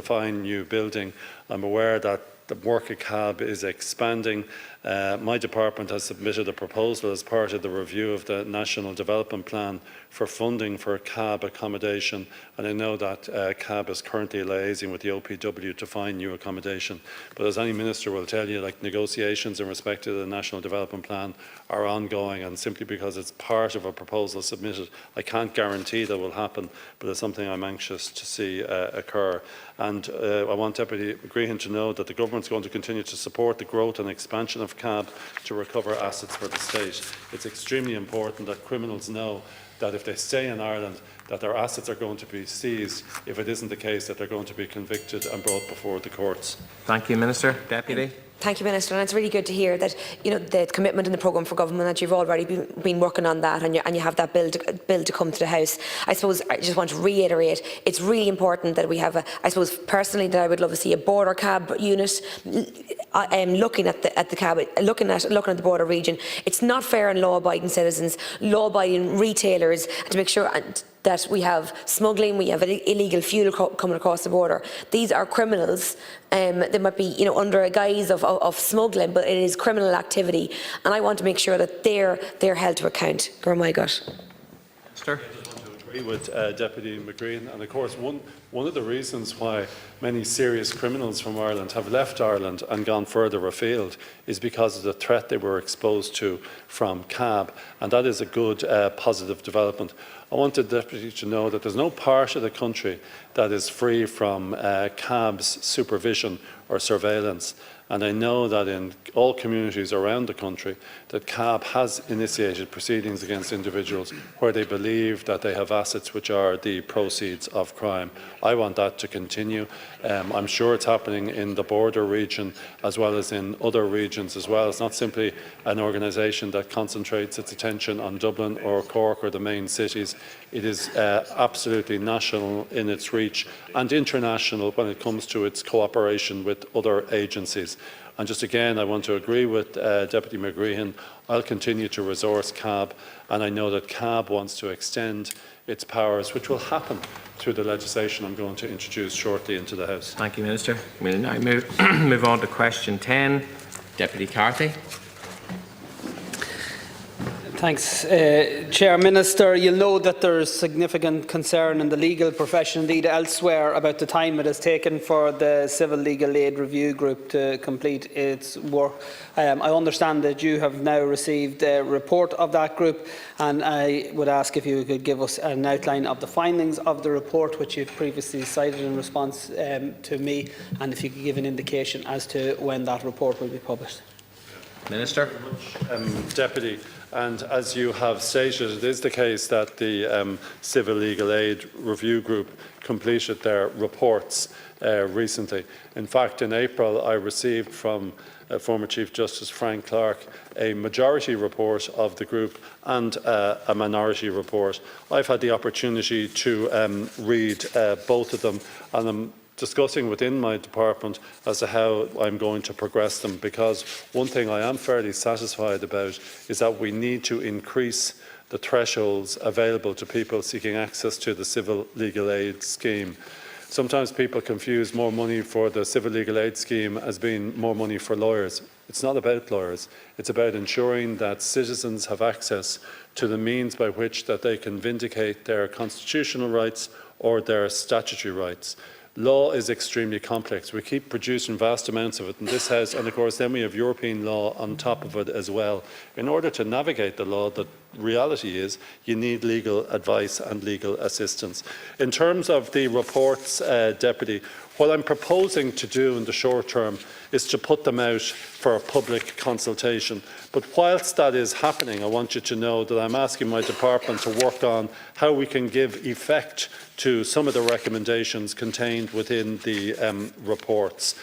fine new building, I'm aware that the work at CAB is expanding. My department has submitted a proposal as part of the review of the National Development Plan for funding for CAB accommodation, and I know that CAB is currently liaising with the OPW to find new accommodation. But as any minister will tell you, like, negotiations in respect to the National Development Plan are ongoing, and simply because it's part of a proposal submitted, I can't guarantee that will happen, but it's something I'm anxious to see occur. And I want Deputy McGrahan to know that the government is going to continue to support the growth and expansion of CAB to recover assets for the state. It's extremely important that criminals know that if they stay in Ireland, that their assets are going to be seized, if it isn't the case that they're going to be convicted and brought before the courts. Thank you, Minister. Deputy. Thank you, Minister. And it's really good to hear that the commitment in the programme for government, that you've already been working on that, and you have that bill to come to the House. I suppose I just want to reiterate, it's really important that we have I suppose personally that I would love to see a border cab unit looking at the cab, looking at the border region. It's not fair on law-abiding citizens, law-abiding retailers, to make sure that we have smuggling, we have illegal fuel coming across the border. These are criminals. They might be, under a guise of smuggling, but it is criminal activity, and I want to make sure that they're held to account. Minister. Agree with Deputy McGreehan, and of course one of the reasons why many serious criminals from Ireland have left Ireland and gone further afield is because of the threat they were exposed to from CAB, and that is a good positive development. I want the Deputy to know that there's no part of the country that is free from CAB's supervision or surveillance. And I know that in all communities around the country that CAB has initiated proceedings against individuals where they believe that they have assets which are the proceeds of crime. I want that to continue. I'm sure it's happening in the border region as well as in other regions as well. It's not simply an organisation that concentrates its attention on Dublin or Cork or the main cities. It is absolutely national in its reach and international when it comes to its cooperation with other agencies. And just again, I want to agree with Deputy McGreehan. I'll continue to resource CAB, and I know that CAB wants to extend its powers, which will happen through the legislation I'm going to introduce shortly into the House. Thank you, Minister. We'll now move on to question 10. Deputy Carthy. Thanks, Chair. Minister, you'll know that there is significant concern in the legal profession, indeed elsewhere, about the time it has taken for the Civil Legal Aid Review Group to complete its work. I understand that you have now received a report of that group, and I would ask if you could give us an outline of the findings of the report, which you've previously cited in response to me, and if you could give an indication as to when that report will be published. Minister. Deputy. And as you have stated, it is the case that the Civil Legal Aid Review Group completed their reports recently. In fact, in April, I received from former Chief Justice Frank Clark a majority report of the group and a minority report. I've had the opportunity to read both of them, and I'm discussing within my department as to how I'm going to progress them, because one thing I am fairly satisfied about is that we need to increase the thresholds available to people seeking access to the civil legal aid scheme. Sometimes people confuse more money for the civil legal aid scheme as being more money for lawyers. It's not about lawyers. It's about ensuring that citizens have access to the means by which that they can vindicate their constitutional rights or their statutory rights. Law is extremely complex. We keep producing vast amounts of it in this House, and of course then we have European law on top of it as well. In order to navigate the law, the reality is you need legal advice and legal assistance. In terms of the reports, Deputy, what I'm proposing to do in the short term is to put them out for a public consultation. But whilst that is happening, I want you to know that I'm asking my department to work on how we can give effect to some of the recommendations contained within the reports.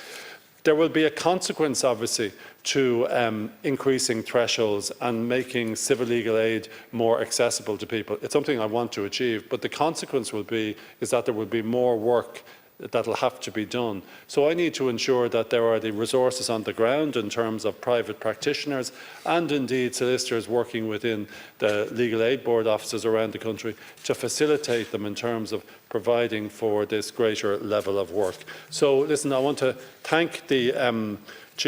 There will be a consequence, obviously, to increasing thresholds and making civil legal aid more accessible to people. It's something I want to achieve, but the consequence will be is that there will be more work that will have to be done. So I need to ensure that there are the resources on the ground in terms of private practitioners and indeed solicitors working within the legal aid board offices around the country to facilitate them in terms of providing for this greater level of work. So listen, I want to thank the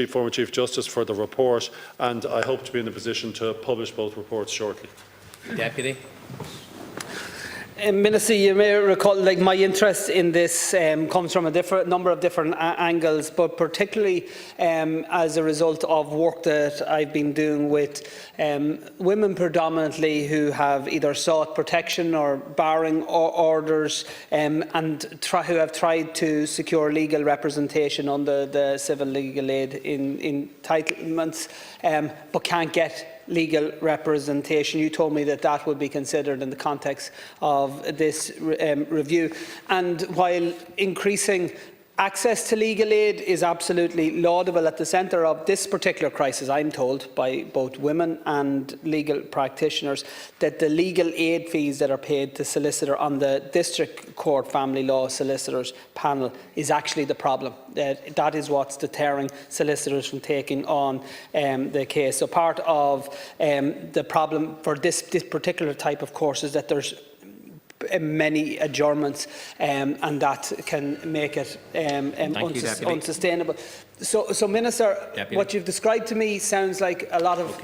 former Chief Justice for the report, and I hope to be in a position to publish both reports shortly. Deputy. Minister, you may recall my interest in this comes from a number of different angles, but particularly as a result of work that I've been doing with women predominantly who have either sought protection or barring orders and who have tried to secure legal representation under the civil legal aid entitlements but can't get legal representation. You told me that that would be considered in the context of this review. And while increasing Access to legal aid is absolutely laudable. At the centre of this particular crisis, I'm told by both women and legal practitioners that the legal aid fees that are paid to solicitor on the District Court Family Law Solicitors panel is actually the problem. That is what's deterring solicitors from taking on the case. So part of the problem for this particular type of course is that there's many adjournments, and that can make it unsustainable. So Minister, Deputy. what you've described to me sounds like a lot of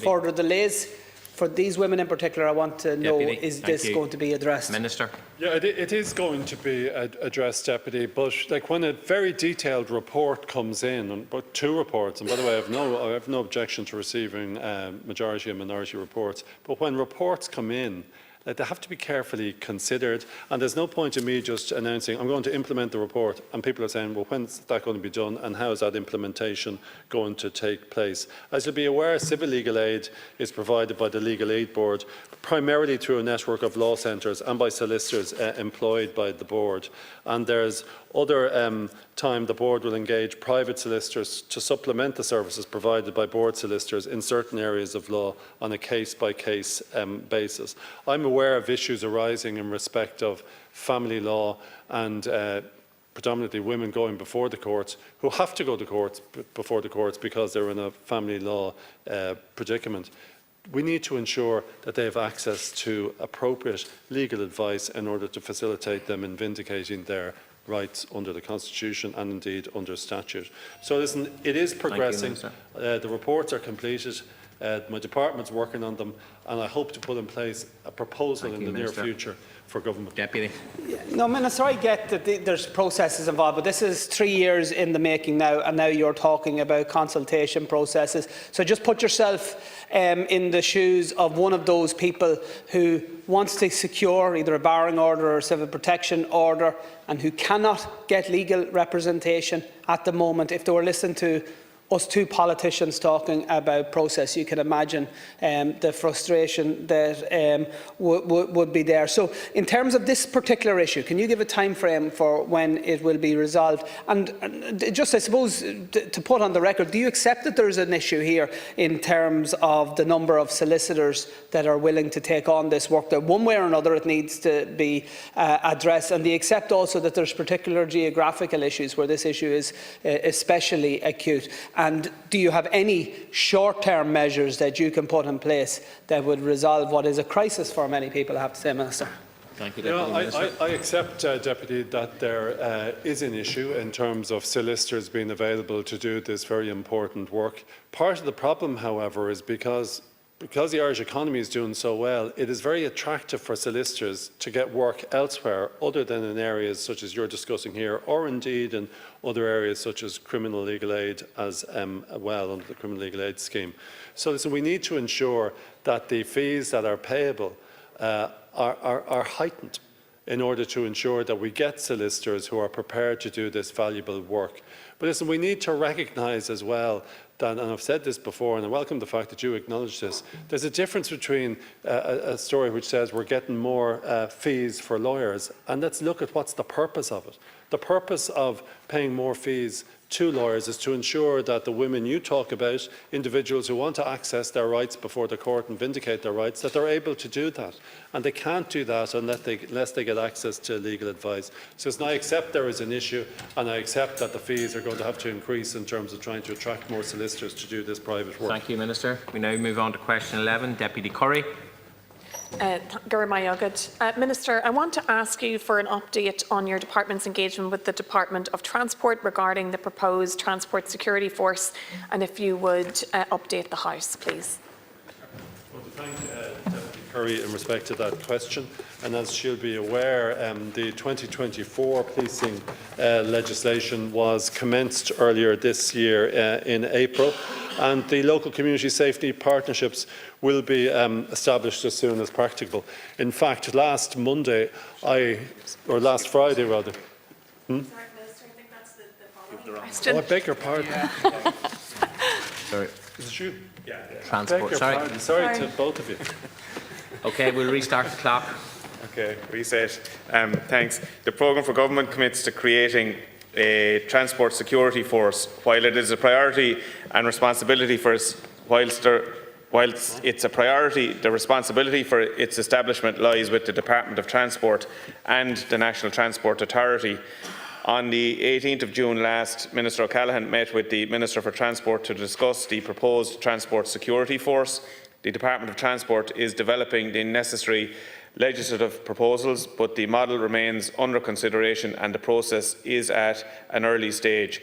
further delays. For these women in particular, I want to know, is this going to be addressed? Minister. Yeah, it is going to be addressed, Deputy, but like when a very detailed report comes in, but 2 reports, and by the way, I have no objection to receiving majority and minority reports, but when reports come in, they have to be carefully considered, and there's no point in me just announcing I'm going to implement the report, and people are saying, well, when's that going to be done, and how is that implementation going to take place? As you'll be aware, civil legal aid is provided by the Legal Aid Board, primarily through a network of law centres and by solicitors employed by the board. And there's other time the board will engage private solicitors to supplement the services provided by board solicitors in certain areas of law on a case-by-case basis. I'm aware of issues arising in respect of family law and predominantly women going before the courts who have to go to courts before the courts because they're in a family law predicament. We need to ensure that they have access to appropriate legal advice in order to facilitate them in vindicating their rights under the Constitution and indeed under statute. So listen, it is progressing. The reports are completed. My department's working on them, and I hope to put in place a proposal in the near future for government. Deputy. No, Minister, I get that there's processes involved, but this is 3 years in the making now, and now you're talking about consultation processes. So just put yourself in the shoes of one of those people who wants to secure either a barring order or a civil protection order and who cannot get legal representation at the moment. If they were listening to us 2 politicians talking about process, you can imagine the frustration that would be there. So in terms of this particular issue, can you give a time frame for when it will be resolved? And just, I suppose, to put on the record, do you accept that there is an issue here in terms of the number of solicitors that are willing to take on this work, that one way or another it needs to be addressed? And do you accept also that there's particular geographical issues where this issue is especially acute? And do you have any short-term measures that you can put in place that would resolve what is a crisis for many people, I have to say, Minister? Thank you, Deputy Minister. I accept, Deputy, that there is an issue in terms of solicitors being available to do this very important work. Part of the problem, however, is because the Irish economy is doing so well, it is very attractive for solicitors to get work elsewhere other than in areas such as you're discussing here, or indeed in other areas such as criminal legal aid as well under the criminal legal aid scheme. So listen, we need to ensure that the fees that are payable are heightened in order to ensure that we get solicitors who are prepared to do this valuable work. But listen, we need to recognise as well that, and I've said this before, and I welcome the fact that you acknowledge this, there's a difference between a story which says we're getting more fees for lawyers, and let's look at what's the purpose of it. The purpose of paying more fees to lawyers is to ensure that the women you talk about, individuals who want to access their rights before the court and vindicate their rights, that they're able to do that. And they can't do that unless they get access to legal advice. So I accept there is an issue, and I accept that the fees are going to have to increase in terms of trying to attract more solicitors to do this private work. Thank you, Minister. We now move on to question 11. Deputy Curry. Minister, I want to ask you for an update on your department's engagement with the Department of Transport regarding the proposed Transport Security Force, and if you would update the House, please. Well, to thank Deputy Curry in respect to that question, and as she'll be aware, the 2024 policing legislation was commenced earlier this year in April, and the local community safety partnerships will be established as soon as practicable. In fact, last Friday rather. Sorry, Minister, I think that's the following question. Oh, I beg your pardon. Yeah. Sorry. Is it you? Yeah. Transport. Sorry. Sorry to both of you. Okay, we'll restart the clock. Okay, reset. Thanks. The programme for government commits to creating a transport security force. While it is a priority and responsibility for us, whilst it's a priority, the responsibility for its establishment lies with the Department of Transport and the National Transport Authority. On the 18th of June last, Minister O'Callaghan met with the Minister for Transport to discuss the proposed Transport Security Force. The Department of Transport is developing the necessary legislative proposals, but the model remains under consideration and the process is at an early stage.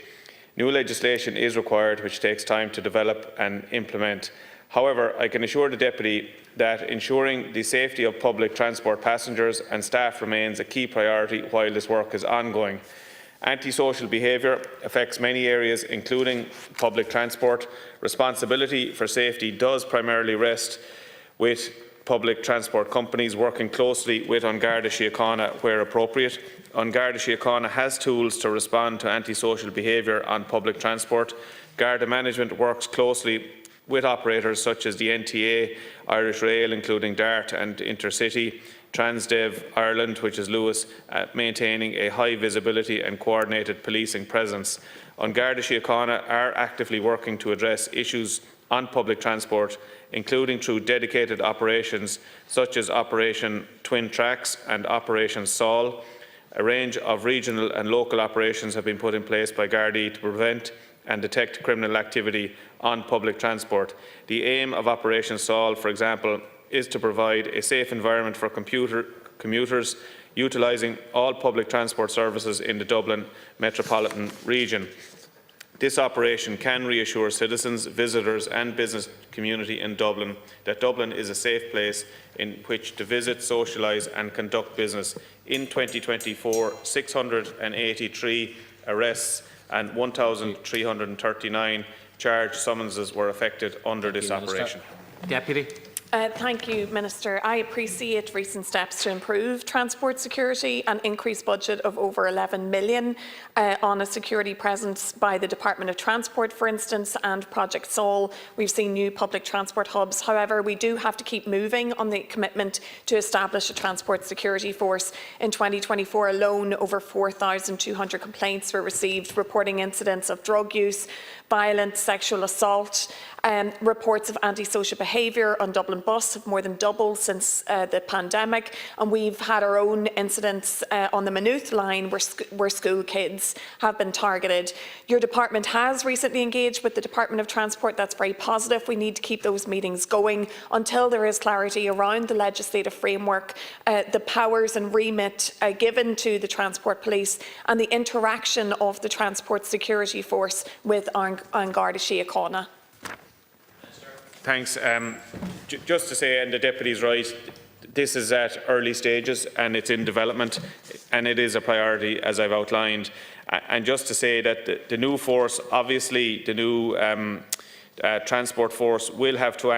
New legislation is required, which takes time to develop and implement. However, I can assure the Deputy that ensuring the safety of public transport passengers and staff remains a key priority while this work is ongoing. Antisocial behaviour affects many areas, including public transport. Responsibility for safety does primarily rest with public transport companies working closely with Garda Síochána where appropriate. Garda Síochána has tools to respond to antisocial behaviour on public transport. Garda management works closely with operators such as the NTA, Irish Rail, including DART and Intercity, Transdev Ireland, which is Lewis, maintaining a high visibility and coordinated policing presence. Garda Síochána are actively working to address issues on public transport, including through dedicated operations such as Operation Twin Tracks and Operation Sol. A range of regional and local operations have been put in place by Gardaí to prevent and detect criminal activity on public transport. The aim of Operation Sol, for example, is to provide a safe environment for commuters utilising all public transport services in the Dublin metropolitan region. This operation can reassure citizens, visitors and business community in Dublin that Dublin is a safe place in which to visit, socialise and conduct business. In 2024, 683 arrests and 1,339 charge summonses were effected under this operation. Deputy. Thank you, Minister. I appreciate recent steps to improve transport security and increased budget of over 11 million on a security presence by the Department of Transport, for instance, and Project Sol. We've seen new public transport hubs. However, we do have to keep moving on the commitment to establish a transport security force. In 2024 alone, over 4,200 complaints were received reporting incidents of drug use, violence, sexual assault. Reports of antisocial behaviour on Dublin bus have more than doubled since the pandemic, and we've had our own incidents on the Maynooth line where school kids have been targeted. Your department has recently engaged with the Department of Transport. That's very positive. We need to keep those meetings going until there is clarity around the legislative framework, the powers and remit given to the Transport Police and the interaction of the Transport Security Force with Garda Síochána. Thanks. Just to say, and the Deputy is right, this is at early stages and it's in development and it is a priority, as I've outlined. And just to say that the new force, obviously the new transport force will have to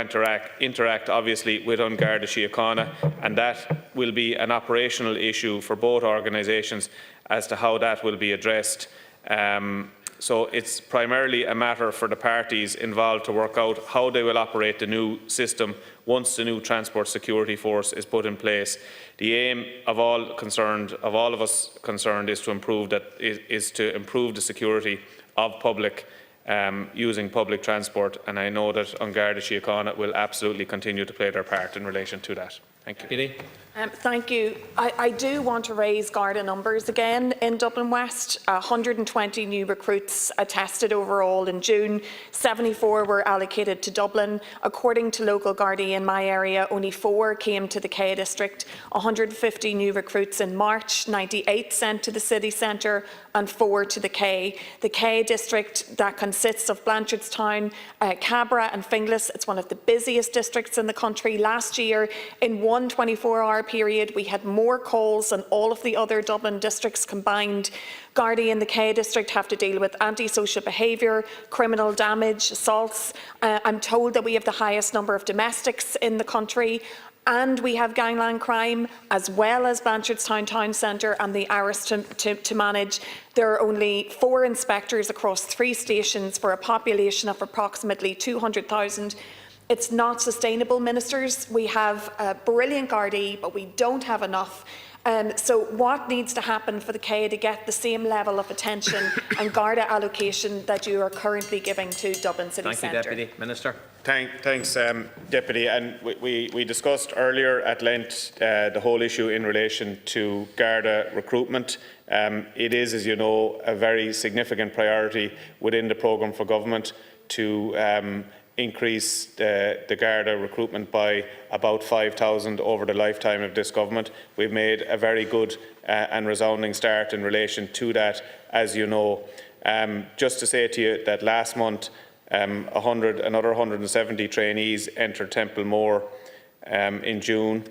interact obviously with Garda Síochána, and that will be an operational issue for both organisations as to how that will be addressed. So it's primarily a matter for the parties involved to work out how they will operate the new system once the new transport security force is put in place. The aim of all of us concerned, is to improve the security of public using public transport, and I know that Garda Síochána will absolutely continue to play their part in relation to that. Thank you. Thank you. I do want to raise Garda numbers again in Dublin West. 120 new recruits attested overall in June. 74 were allocated to Dublin. According to local Gardaí in my area, only 4 came to the K district. 150 new recruits in March, 98 sent to the city centre and 4 to the K. The K district, that consists of Blanchardstown, Cabra and Finglas. It's one of the busiest districts in the country. Last year, in one 24-hour period, we had more calls than all of the other Dublin districts combined. Gardaí in the K district have to deal with antisocial behaviour, criminal damage, assaults. I'm told that we have the highest number of domestics in the country, and we have gangland crime as well as Blanchardstown Town Centre and the Arras to manage. There are only 4 inspectors across 3 stations for a population of approximately 200,000. It's not sustainable, ministers. We have brilliant Gardaí, but we don't have enough. So what needs to happen for the K to get the same level of attention and Garda allocation that you are currently giving to Dublin City Centre? Thank you, Deputy Minister. Thanks, Deputy. And we discussed earlier at length the whole issue in relation to Garda recruitment. It is, as you know, a very significant priority within the programme for government to increase the Garda recruitment by about 5,000 over the lifetime of this government. We've made a very good and resounding start in relation to that, as you know. Just to say to you that last month, another 170 trainees entered Templemore in June,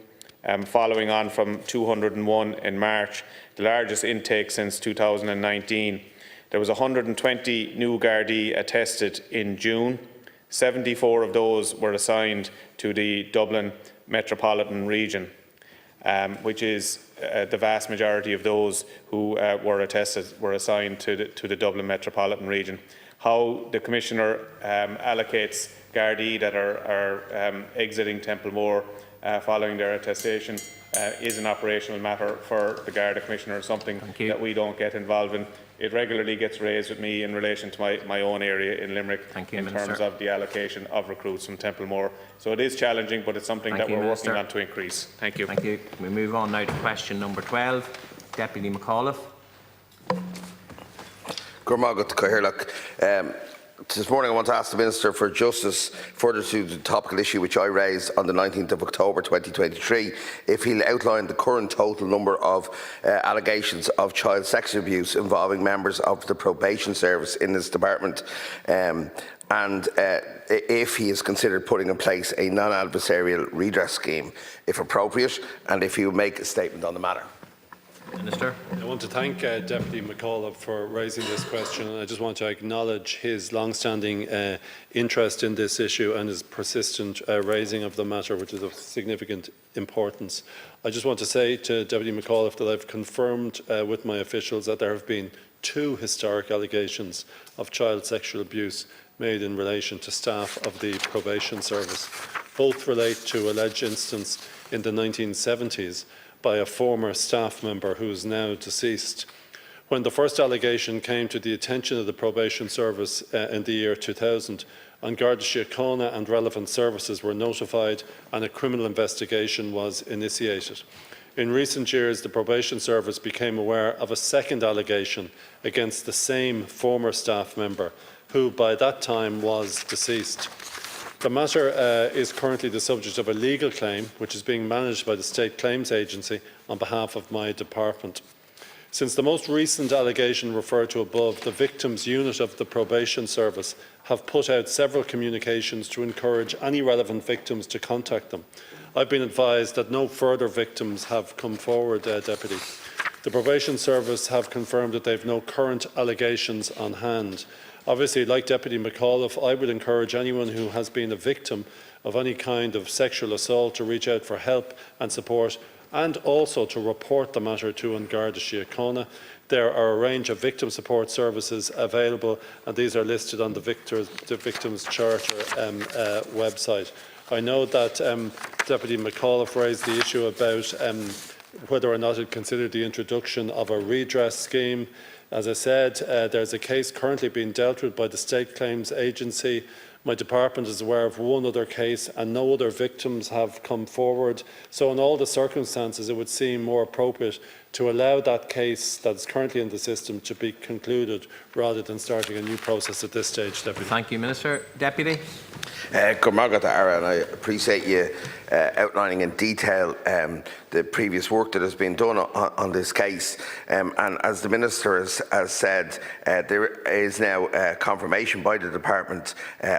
following on from 201 in March, the largest intake since 2019. There was 120 new Gardaí attested in June. 74 of those were assigned to the Dublin metropolitan region, which is the vast majority of those who were attested were assigned to the Dublin metropolitan region. How the Commissioner allocates Gardaí that are exiting Templemore following their attestation is an operational matter for the Garda Commissioner, something that we don't get involved in. It regularly gets raised with me in relation to my own area in Limerick in terms of the allocation of recruits from Templemore. So it is challenging, but it's something that we're working on to increase. Thank you. Thank you. We move on now to question number 12. Deputy McAuliffe. This morning I want to ask the Minister for Justice, further to the topical issue which I raised on the 19th of October 2023, if he'll outline the current total number of allegations of child sexual abuse involving members of the Probation Service in his department, and if he has considered putting in place a non-adversarial redress scheme, if appropriate, and if he will make a statement on the matter. Minister. I want to thank Deputy McAuliffe for raising this question, and I just want to acknowledge his long-standing interest in this issue and his persistent raising of the matter, which is of significant importance. I just want to say to Deputy McAuliffe that I've confirmed with my officials that there have been 2 historic allegations of child sexual abuse made in relation to staff of the Probation Service. Both relate to alleged incidents in the 1970s by a former staff member who is now deceased. When the first allegation came to the attention of the Probation Service in the year 2000, An Garda Síochána and relevant services were notified and a criminal investigation was initiated. In recent years, the Probation Service became aware of a second allegation against the same former staff member, who by that time was deceased. The matter is currently the subject of a legal claim which is being managed by the State Claims Agency on behalf of my department. Since the most recent allegation referred to above, the Victims Unit of the Probation Service have put out several communications to encourage any relevant victims to contact them. I've been advised that no further victims have come forward, Deputy. The Probation Service have confirmed that they have no current allegations on hand. Obviously, like Deputy McAuliffe, I would encourage anyone who has been a victim of any kind of sexual assault to reach out for help and support, and also to report the matter to An Garda Síochána. There are a range of victim support services available, and these are listed on the Victims Charter website. I know that Deputy McAuliffe raised the issue about whether or not it considered the introduction of a redress scheme. As I said, there's a case currently being dealt with by the State Claims Agency. My department is aware of one other case and no other victims have come forward. So in all the circumstances, it would seem more appropriate to allow that case that is currently in the system to be concluded rather than starting a new process at this stage, Deputy. Thank you, Minister. Deputy. Good morning, Ara, and I appreciate you outlining in detail the previous work that has been done on this case. And as the Minister has said, there is now confirmation by the Department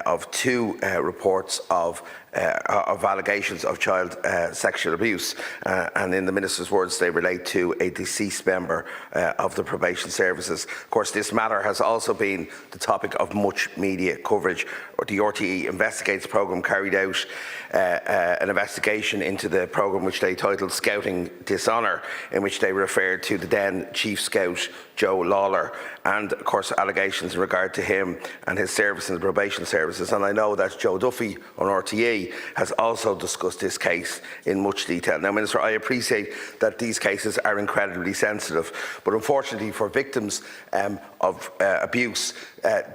of 2 reports of allegations of child sexual abuse, and in the Minister's words, they relate to a deceased member of the Probation Services. Of course, this matter has also been the topic of much media coverage. The RTE Investigates programme carried out an investigation into the programme which they titled Scouting Dishonour, in which they referred to the then Chief Scout Joe Lawler, and of course allegations in regard to him and his service in the probation services. And I know that Joe Duffy on RTE has also discussed this case in much detail. Now, Minister, I appreciate that these cases are incredibly sensitive, but unfortunately for victims of abuse,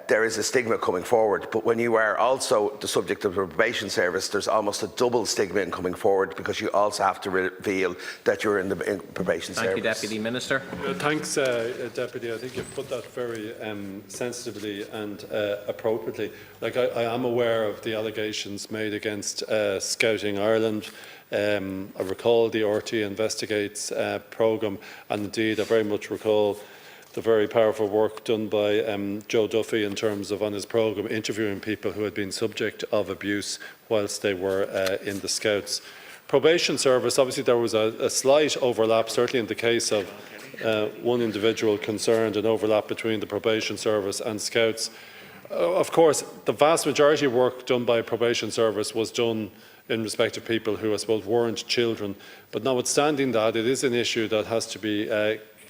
there is a stigma coming forward. But when you are also the subject of the probation service, there's almost a double stigma in coming forward, because you also have to reveal that you're in the probation service. Thank you, Deputy Minister. Thanks, Deputy. I think you've put that very sensitively and appropriately. Like, I am aware of the allegations made against Scouting Ireland. I recall the RT Investigates programme, and indeed I very much recall the very powerful work done by Joe Duffy in terms of, on his programme, interviewing people who had been subject of abuse whilst they were in the Scouts. Probation service, obviously there was a slight overlap, certainly in the case of one individual concerned, an overlap between the probation service and Scouts. Of course, the vast majority of work done by probation service was done in respect of people who, I suppose, weren't children. But notwithstanding that, it is an issue that has to be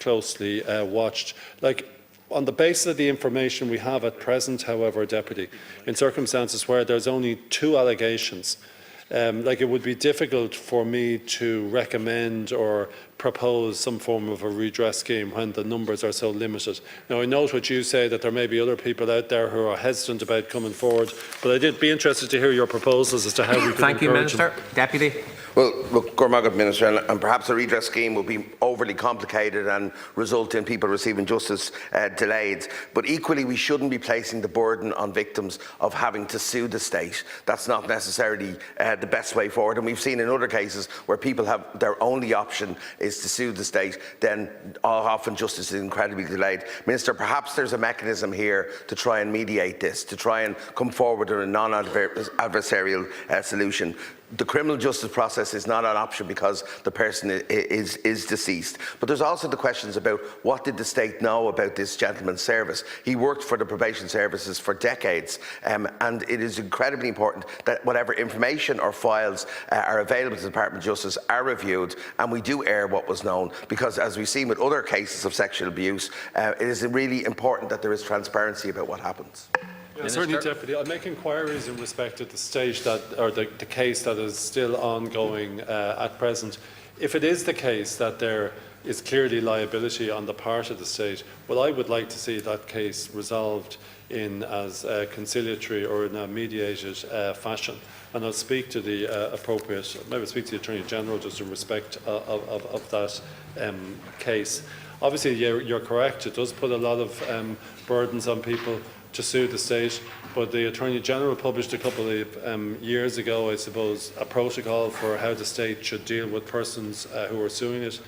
closely watched. Like, on the basis of the information we have at present, however, Deputy, in circumstances where there's only 2 allegations, like, it would be difficult for me to recommend or propose some form of a redress scheme when the numbers are so limited. Now, I note what you say, that there may be other people out there who are hesitant about coming forward, but I did be interested to hear your proposals as to how we could Thank you, encourage Minister. them. Deputy. Well, look, Gormagat, Minister, and perhaps a redress scheme will be overly complicated and result in people receiving justice delayed. But equally, we shouldn't be placing the burden on victims of having to sue the state. That's not necessarily the best way forward. And we've seen in other cases where people have their only option is to sue the state, then often justice is incredibly delayed. Minister, perhaps there's a mechanism here to try and mediate this, to try and come forward with a non-adversarial solution. The criminal justice process is not an option because the person is deceased. But there's also the questions about what did the state know about this gentleman's service. He worked for the probation services for decades, and it is incredibly important that whatever information or files are available to the Department of Justice are reviewed, and we do air what was known, because as we've seen with other cases of sexual abuse, it is really important that there is transparency about what happens. Yeah, certainly, Deputy. I'll make inquiries in respect of the stage that, or the case that is still ongoing at present. If it is the case that there is clearly liability on the part of the state, well, I would like to see that case resolved in as conciliatory or in a mediated fashion. And I'll speak to the appropriate, maybe speak to the Attorney General just in respect of that case. Obviously, you're correct. It does put a lot of burdens on people to sue the state, but the Attorney General published a couple of years ago, I suppose, a protocol for how the state should deal with persons who are suing it.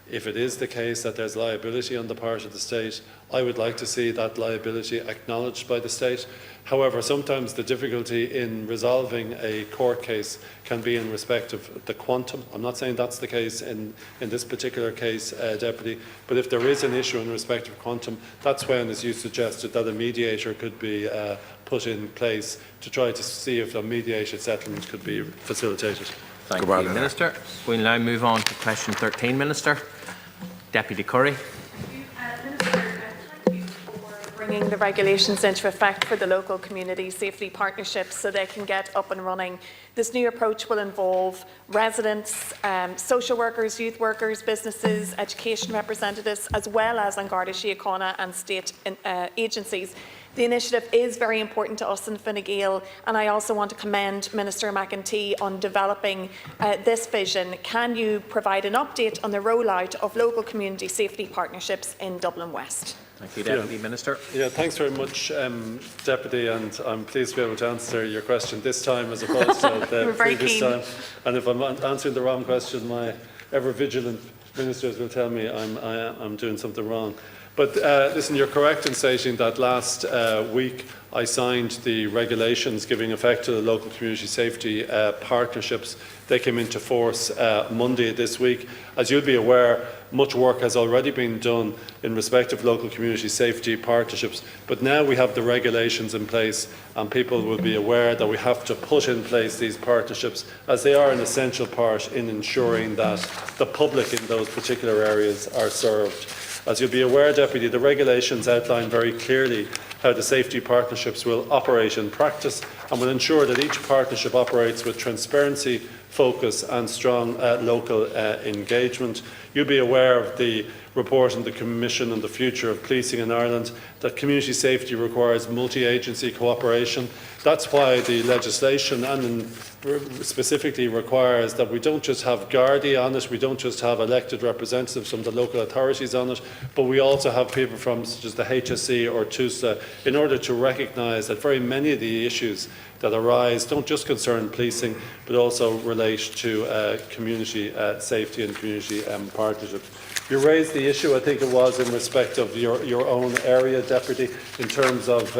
If it is the case that there's liability on the part of the state, I would like to see that liability acknowledged by the state. However, sometimes the difficulty in resolving a court case can be in respect of the quantum. I'm not saying that's the case in this particular case, Deputy, but if there is an issue in respect of quantum, that's when, as you suggested, that a mediator could be put in place to try to see if a mediated settlement could be facilitated. Thank you, Minister. We'll now move on to question 13, Minister. Deputy Curry. Bringing the regulations into effect for the local community safety partnerships so they can get up and running. This new approach will involve residents, social workers, youth workers, businesses, education representatives, as well as An Garda Síochána and state agencies. The initiative is very important to us in Fine Gael, and I also want to commend Minister McEntee on developing this vision. Can you provide an update on the rollout of local community safety partnerships in Dublin West? Thank you, Deputy Minister. Yeah, thanks very much, Deputy, and I'm pleased to be able to answer your question this time as opposed to the previous time. And if I'm answering the wrong question, my ever-vigilant ministers will tell me I'm doing something wrong. But listen, you're correct in stating that last week I signed the regulations giving effect to the local community safety partnerships. They came into force Monday this week. As you'll be aware, much work has already been done in respect of local community safety partnerships, but now we have the regulations in place and people will be aware that we have to put in place these partnerships as they are an essential part in ensuring that the public in those particular areas are served. As you'll be aware, Deputy, the regulations outline very clearly how the safety partnerships will operate in practice and will ensure that each partnership operates with transparency, focus and strong local engagement. You'll be aware of the report on the Commission on the Future of Policing in Ireland, that community safety requires multi-agency cooperation. That's why the legislation and specifically requires that we don't just have Garda on it, we don't just have elected representatives from the local authorities on it, but we also have people from such as the HSE or TUSA in order to recognise that very many of the issues that arise don't just concern policing but also relate to community safety and community partnerships. You raised the issue, I think it was, in respect of your own area, Deputy, in terms of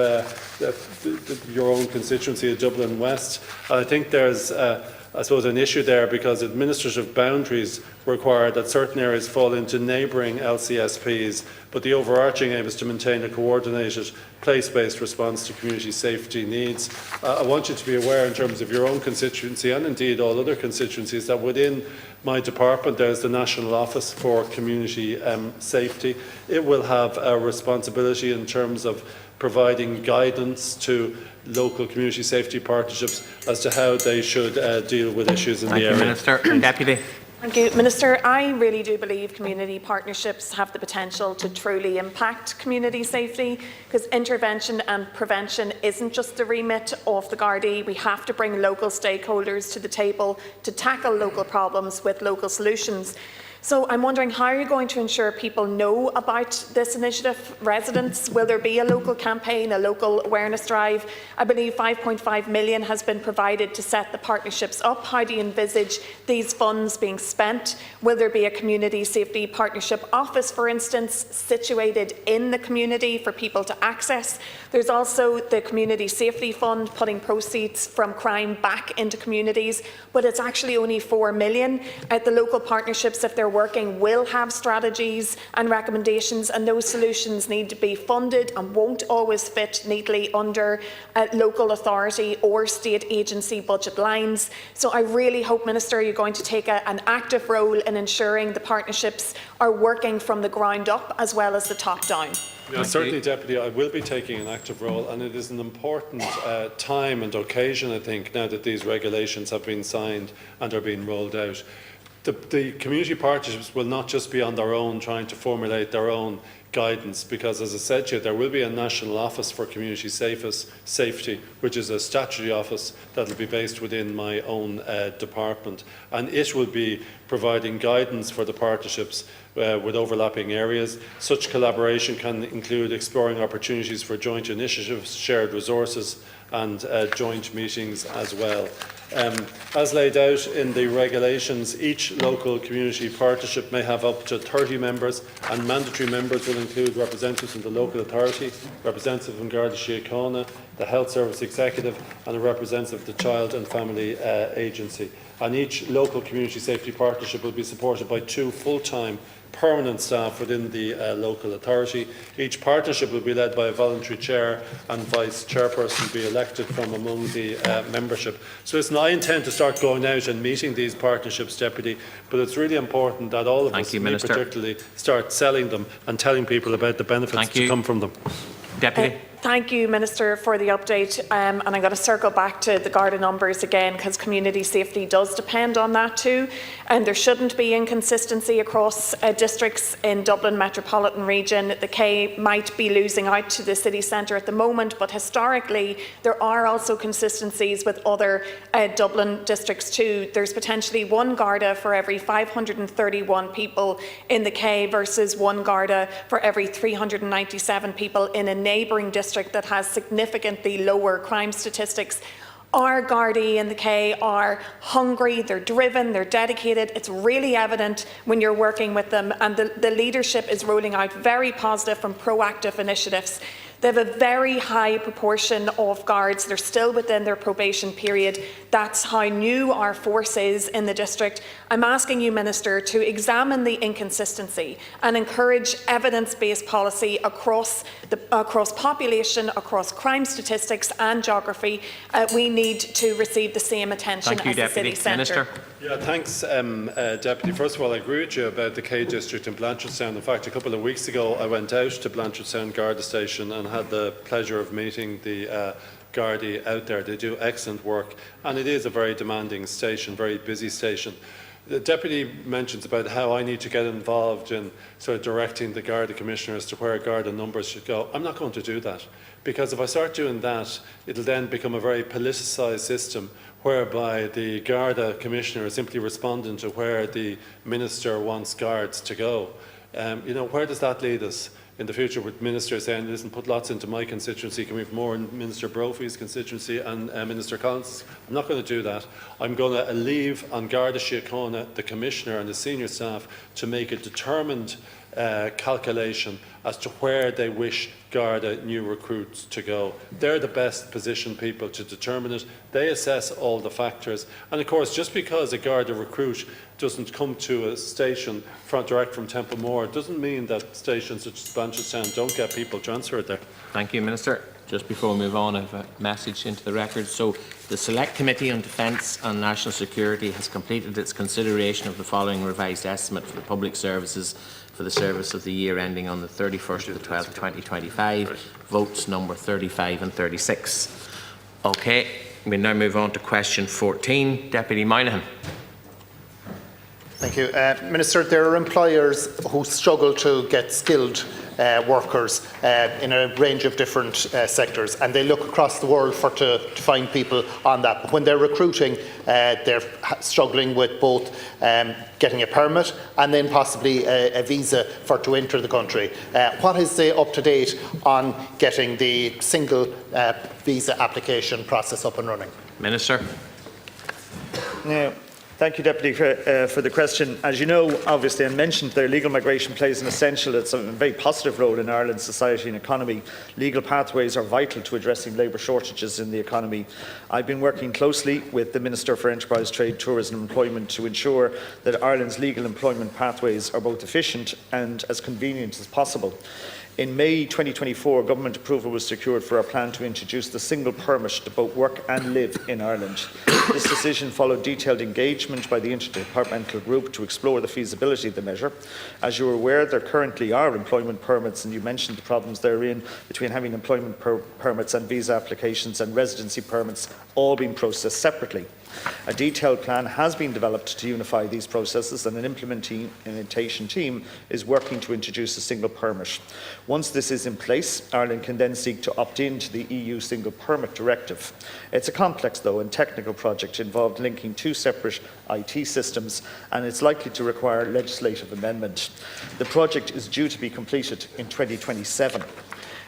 your own constituency of Dublin West. I think there's, I suppose, an issue there because administrative boundaries require that certain areas fall into neighbouring LCSPs, but the overarching aim is to maintain a coordinated, place-based response to community safety needs. I want you to be aware in terms of your own constituency and indeed all other constituencies that within my department there's the National Office for Community Safety. It will have a responsibility in terms of providing guidance to local community safety partnerships as to how they should deal with issues in the area. Minister. Deputy. Thank you, Minister. I really do believe community partnerships have the potential to truly impact community safety, because intervention and prevention isn't just the remit of the Gardaí. We have to bring local stakeholders to the table to tackle local problems with local solutions. So I'm wondering, how are you going to ensure people know about this initiative? Residents, will there be a local campaign, a local awareness drive? I believe 5.5 million has been provided to set the partnerships up. How do you envisage these funds being spent? Will there be a community safety partnership office, for instance, situated in the community for people to access? There's also the Community Safety Fund putting proceeds from crime back into communities, but it's actually only 4 million. The local partnerships, if they're working, will have strategies and recommendations, and those solutions need to be funded and won't always fit neatly under local authority or state agency budget lines. So I really hope, Minister, you're going to take an active role in ensuring the partnerships are working from the ground up as well as the top down. Yeah, certainly, Deputy, I will be taking an active role, and it is an important time and occasion, I think, now that these regulations have been signed and are being rolled out. The community partnerships will not just be on their own trying to formulate their own guidance, because, as I said to you, there will be a National Office for Community Safety, which is a statutory office that will be based within my own department, and it will be providing guidance for the partnerships with overlapping areas. Such collaboration can include exploring opportunities for joint initiatives, shared resources and joint meetings as well. As laid out in the regulations, each local community partnership may have up to 30 members, and mandatory members will include representatives from the local authority, representative from Garda Síochána, the Health Service Executive and a representative of the Child and Family Agency. And each local community safety partnership will be supported by 2 full-time permanent staff within the local authority. Each partnership will be led by a voluntary chair and vice chairperson be elected from among the membership. So listen, I intend to start going out and meeting these partnerships, Deputy, but it's really important that all of us, me particularly, start selling them and telling people about the benefits to come from them. Deputy. Thank you, Minister, for the update. And I'm going to circle back to the Garda numbers again, because community safety does depend on that too. And there shouldn't be inconsistency across districts in Dublin Metropolitan Region. The K might be losing out to the city centre at the moment, but historically there are also consistencies with other Dublin districts too. There's potentially 1 Garda for every 531 people in the K versus 1 Garda for every 397 people in a neighbouring district that has significantly lower crime statistics. Our Gardaí in the K are hungry, they're driven, they're dedicated. It's really evident when you're working with them, and the leadership is rolling out very positive and proactive initiatives. They have a very high proportion of guards. They're still within their probation period. That's how new our force is in the district. I'm asking you, Minister, to examine the inconsistency and encourage evidence-based policy across population, across crime statistics and geography. We need to receive the same attention as the city centre. Minister. Yeah, thanks, Deputy. First of all, I agree with you about the K District in Blanchardstown. In fact, a couple of weeks ago, I went out to Blanchardstown Garda Station and had the pleasure of meeting the Gardaí out there. They do excellent work, and it is a very demanding station, very busy station. The Deputy mentions about how I need to get involved in sort of directing the Garda Commissioner as to where Garda numbers should go. I'm not going to do that, because if I start doing that, it'll then become a very politicised system whereby the Garda Commissioner is simply responding to where the Minister wants guards to go. You know, where does that lead us in the future, with Ministers saying, listen, put lots into my constituency, can we have more in Minister Brophy's constituency and Minister Collins? I'm not going to do that. I'm going to leave on Garda Síochána, the Commissioner and the senior staff, to make a determined calculation as to where they wish Garda new recruits to go. They're the best positioned people to determine it. They assess all the factors. And of course, just because a Garda recruit doesn't come to a station direct from Templemore, doesn't mean that stations such as Blanchardstown don't get people transferred there. Thank you, Minister. Just before we move on, I have a message into the record. So, the Select Committee on Defence and National Security has completed its consideration of the following revised estimate for the public services for the service of the year ending on the 31st of the 12th, 2025. Votes number 35 and 36. Okay, we now move on to question 14. Deputy Moynihan. Thank you. Minister, there are employers who struggle to get skilled workers in a range of different sectors, and they look across the world to find people on that. But when they're recruiting, they're struggling with both getting a permit and then possibly a visa to enter the country. What is the up-to-date on getting the single visa application process up and running? Minister. Now, thank you, Deputy, for the question. As you know, obviously, and mentioned there, legal migration plays an essential, it's a very positive role in Ireland's society and economy. Legal pathways are vital to addressing labour shortages in the economy. I've been working closely with the Minister for Enterprise, Trade, Tourism and Employment to ensure that Ireland's legal employment pathways are both efficient and as convenient as possible. In May 2024, government approval was secured for our plan to introduce the single permit to both work and live in Ireland. This decision followed detailed engagement by the interdepartmental group to explore the feasibility of the measure. As you are aware, there currently are employment permits, and you mentioned the problems therein between having employment permits and visa applications and residency permits all being processed separately. A detailed plan has been developed to unify these processes, and an implementation team is working to introduce a single permit. Once this is in place, Ireland can then seek to opt in to the EU Single Permit Directive. It's a complex, though, and technical project involved linking two separate IT systems, and it's likely to require legislative amendment. The project is due to be completed in 2027.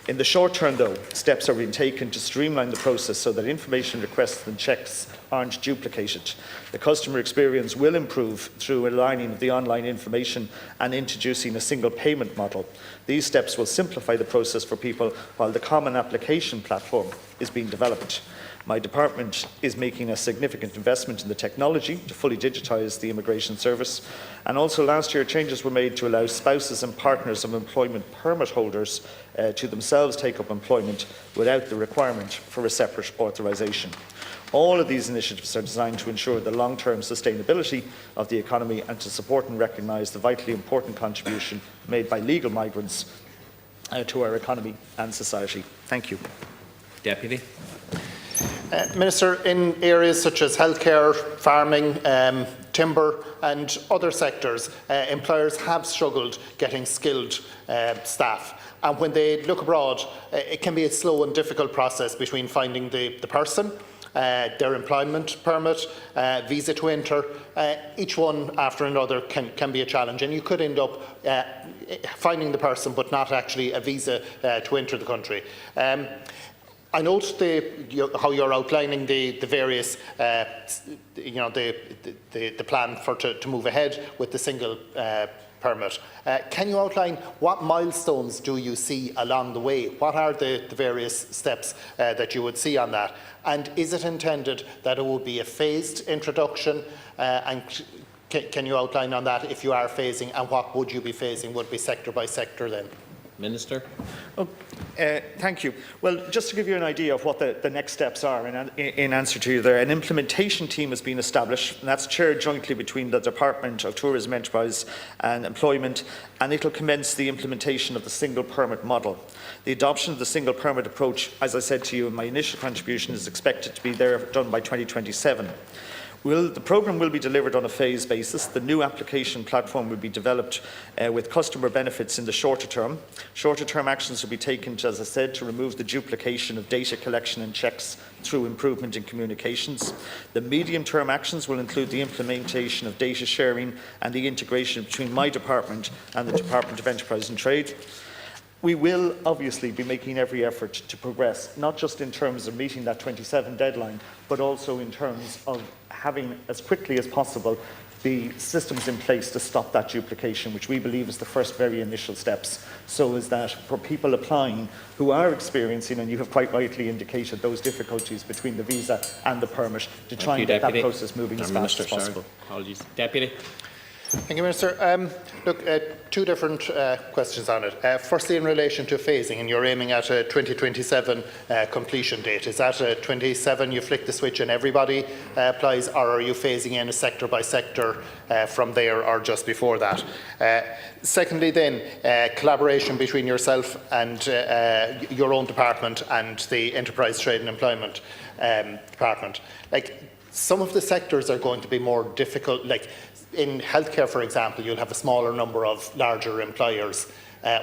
In the short term, though, steps are being taken to streamline the process so that information requests and checks aren't duplicated. The customer experience will improve through aligning the online information and introducing a single payment model. These steps will simplify the process for people while the common application platform is being developed. My department is making a significant investment in the technology to fully digitise the immigration service, and also last year changes were made to allow spouses and partners of employment permit holders to themselves take up employment without the requirement for a separate authorisation. All of these initiatives are designed to ensure the long-term sustainability of the economy and to support and recognise the vitally important contribution made by legal migrants to our economy and society. Thank you. Deputy. Minister, in areas such as healthcare, farming, timber and other sectors, employers have struggled getting skilled staff. And when they look abroad, it can be a slow and difficult process between finding the person, their employment permit, visa to enter. Each one after another can be a challenge, and you could end up finding the person but not actually a visa to enter the country. I note how you're outlining the various, the plan to move ahead with the single permit. Can you outline what milestones do you see along the way? What are the various steps that you would see on that? And is it intended that it will be a phased introduction? And can you outline on that if you are phasing, and what would you be phasing? Would it be sector by sector then? Minister. Thank you. Well, just to give you an idea of what the next steps are in answer to you there, an implementation team has been established, and that's chaired jointly between the Department of Tourism, Enterprise and Employment, and it will commence the implementation of the single permit model. The adoption of the single permit approach, as I said to you in my initial contribution, is expected to be done by 2027. The programme will be delivered on a phased basis. The new application platform will be developed with customer benefits in the shorter term. Shorter term actions will be taken, as I said, to remove the duplication of data collection and checks through improvement in communications. The medium term actions will include the implementation of data sharing and the integration between my department and the Department of Enterprise and Trade. We will obviously be making every effort to progress, not just in terms of meeting that 27 deadline, but also in terms of having, as quickly as possible, the systems in place to stop that duplication, which we believe is the first very initial steps, so as that for people applying who are experiencing, and you have quite rightly indicated, those difficulties between the visa and the permit, to try and get that process moving as fast as possible. Apologies. Deputy. Thank you, Minister. Look, two different questions on it. Firstly, in relation to phasing, and you're aiming at a 2027 completion date. Is that 27, you flick the switch and everybody applies, or are you phasing in a sector by sector from there or just before that? Secondly then, collaboration between yourself and your own department and the Enterprise, Trade and Employment department. Like, some of the sectors are going to be more difficult, like in healthcare, for example, you'll have a smaller number of larger employers,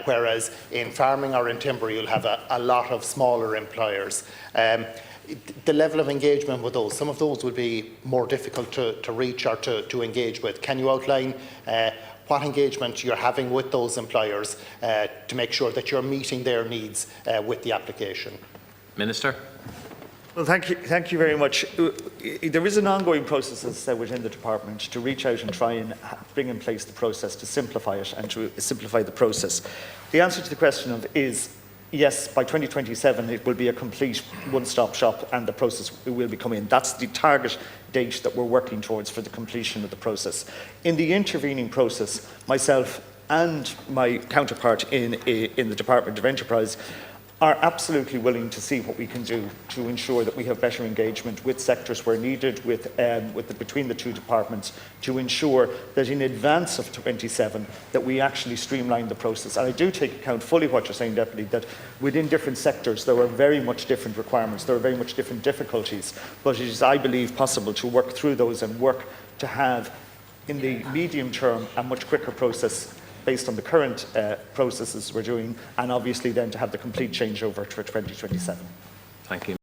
whereas in farming or in timber, you'll have a lot of smaller employers. The level of engagement with those, some of those will be more difficult to reach or to engage with. Can you outline what engagement you're having with those employers to make sure that you're meeting their needs with the application? Minister. Well, thank you very much. There is an ongoing process, as I said, within the department to reach out and try and bring in place the process to simplify it and to simplify the process. The answer to the question is yes, by 2027 it will be a complete one-stop shop and the process will be coming in. That's the target date that we're working towards for the completion of the process. In the intervening process, myself and my counterpart in the Department of Enterprise are absolutely willing to see what we can do to ensure that we have better engagement with sectors where needed, between the two departments, to ensure that in advance of 27 that we actually streamline the process. And I do take account fully what you're saying, Deputy, that within different sectors there are very much different requirements, there are very much different difficulties, but it is, I believe, possible to work through those and work to have, in the medium term, a much quicker process based on the current processes we're doing, and obviously then to have the complete changeover to 2027. Thank you.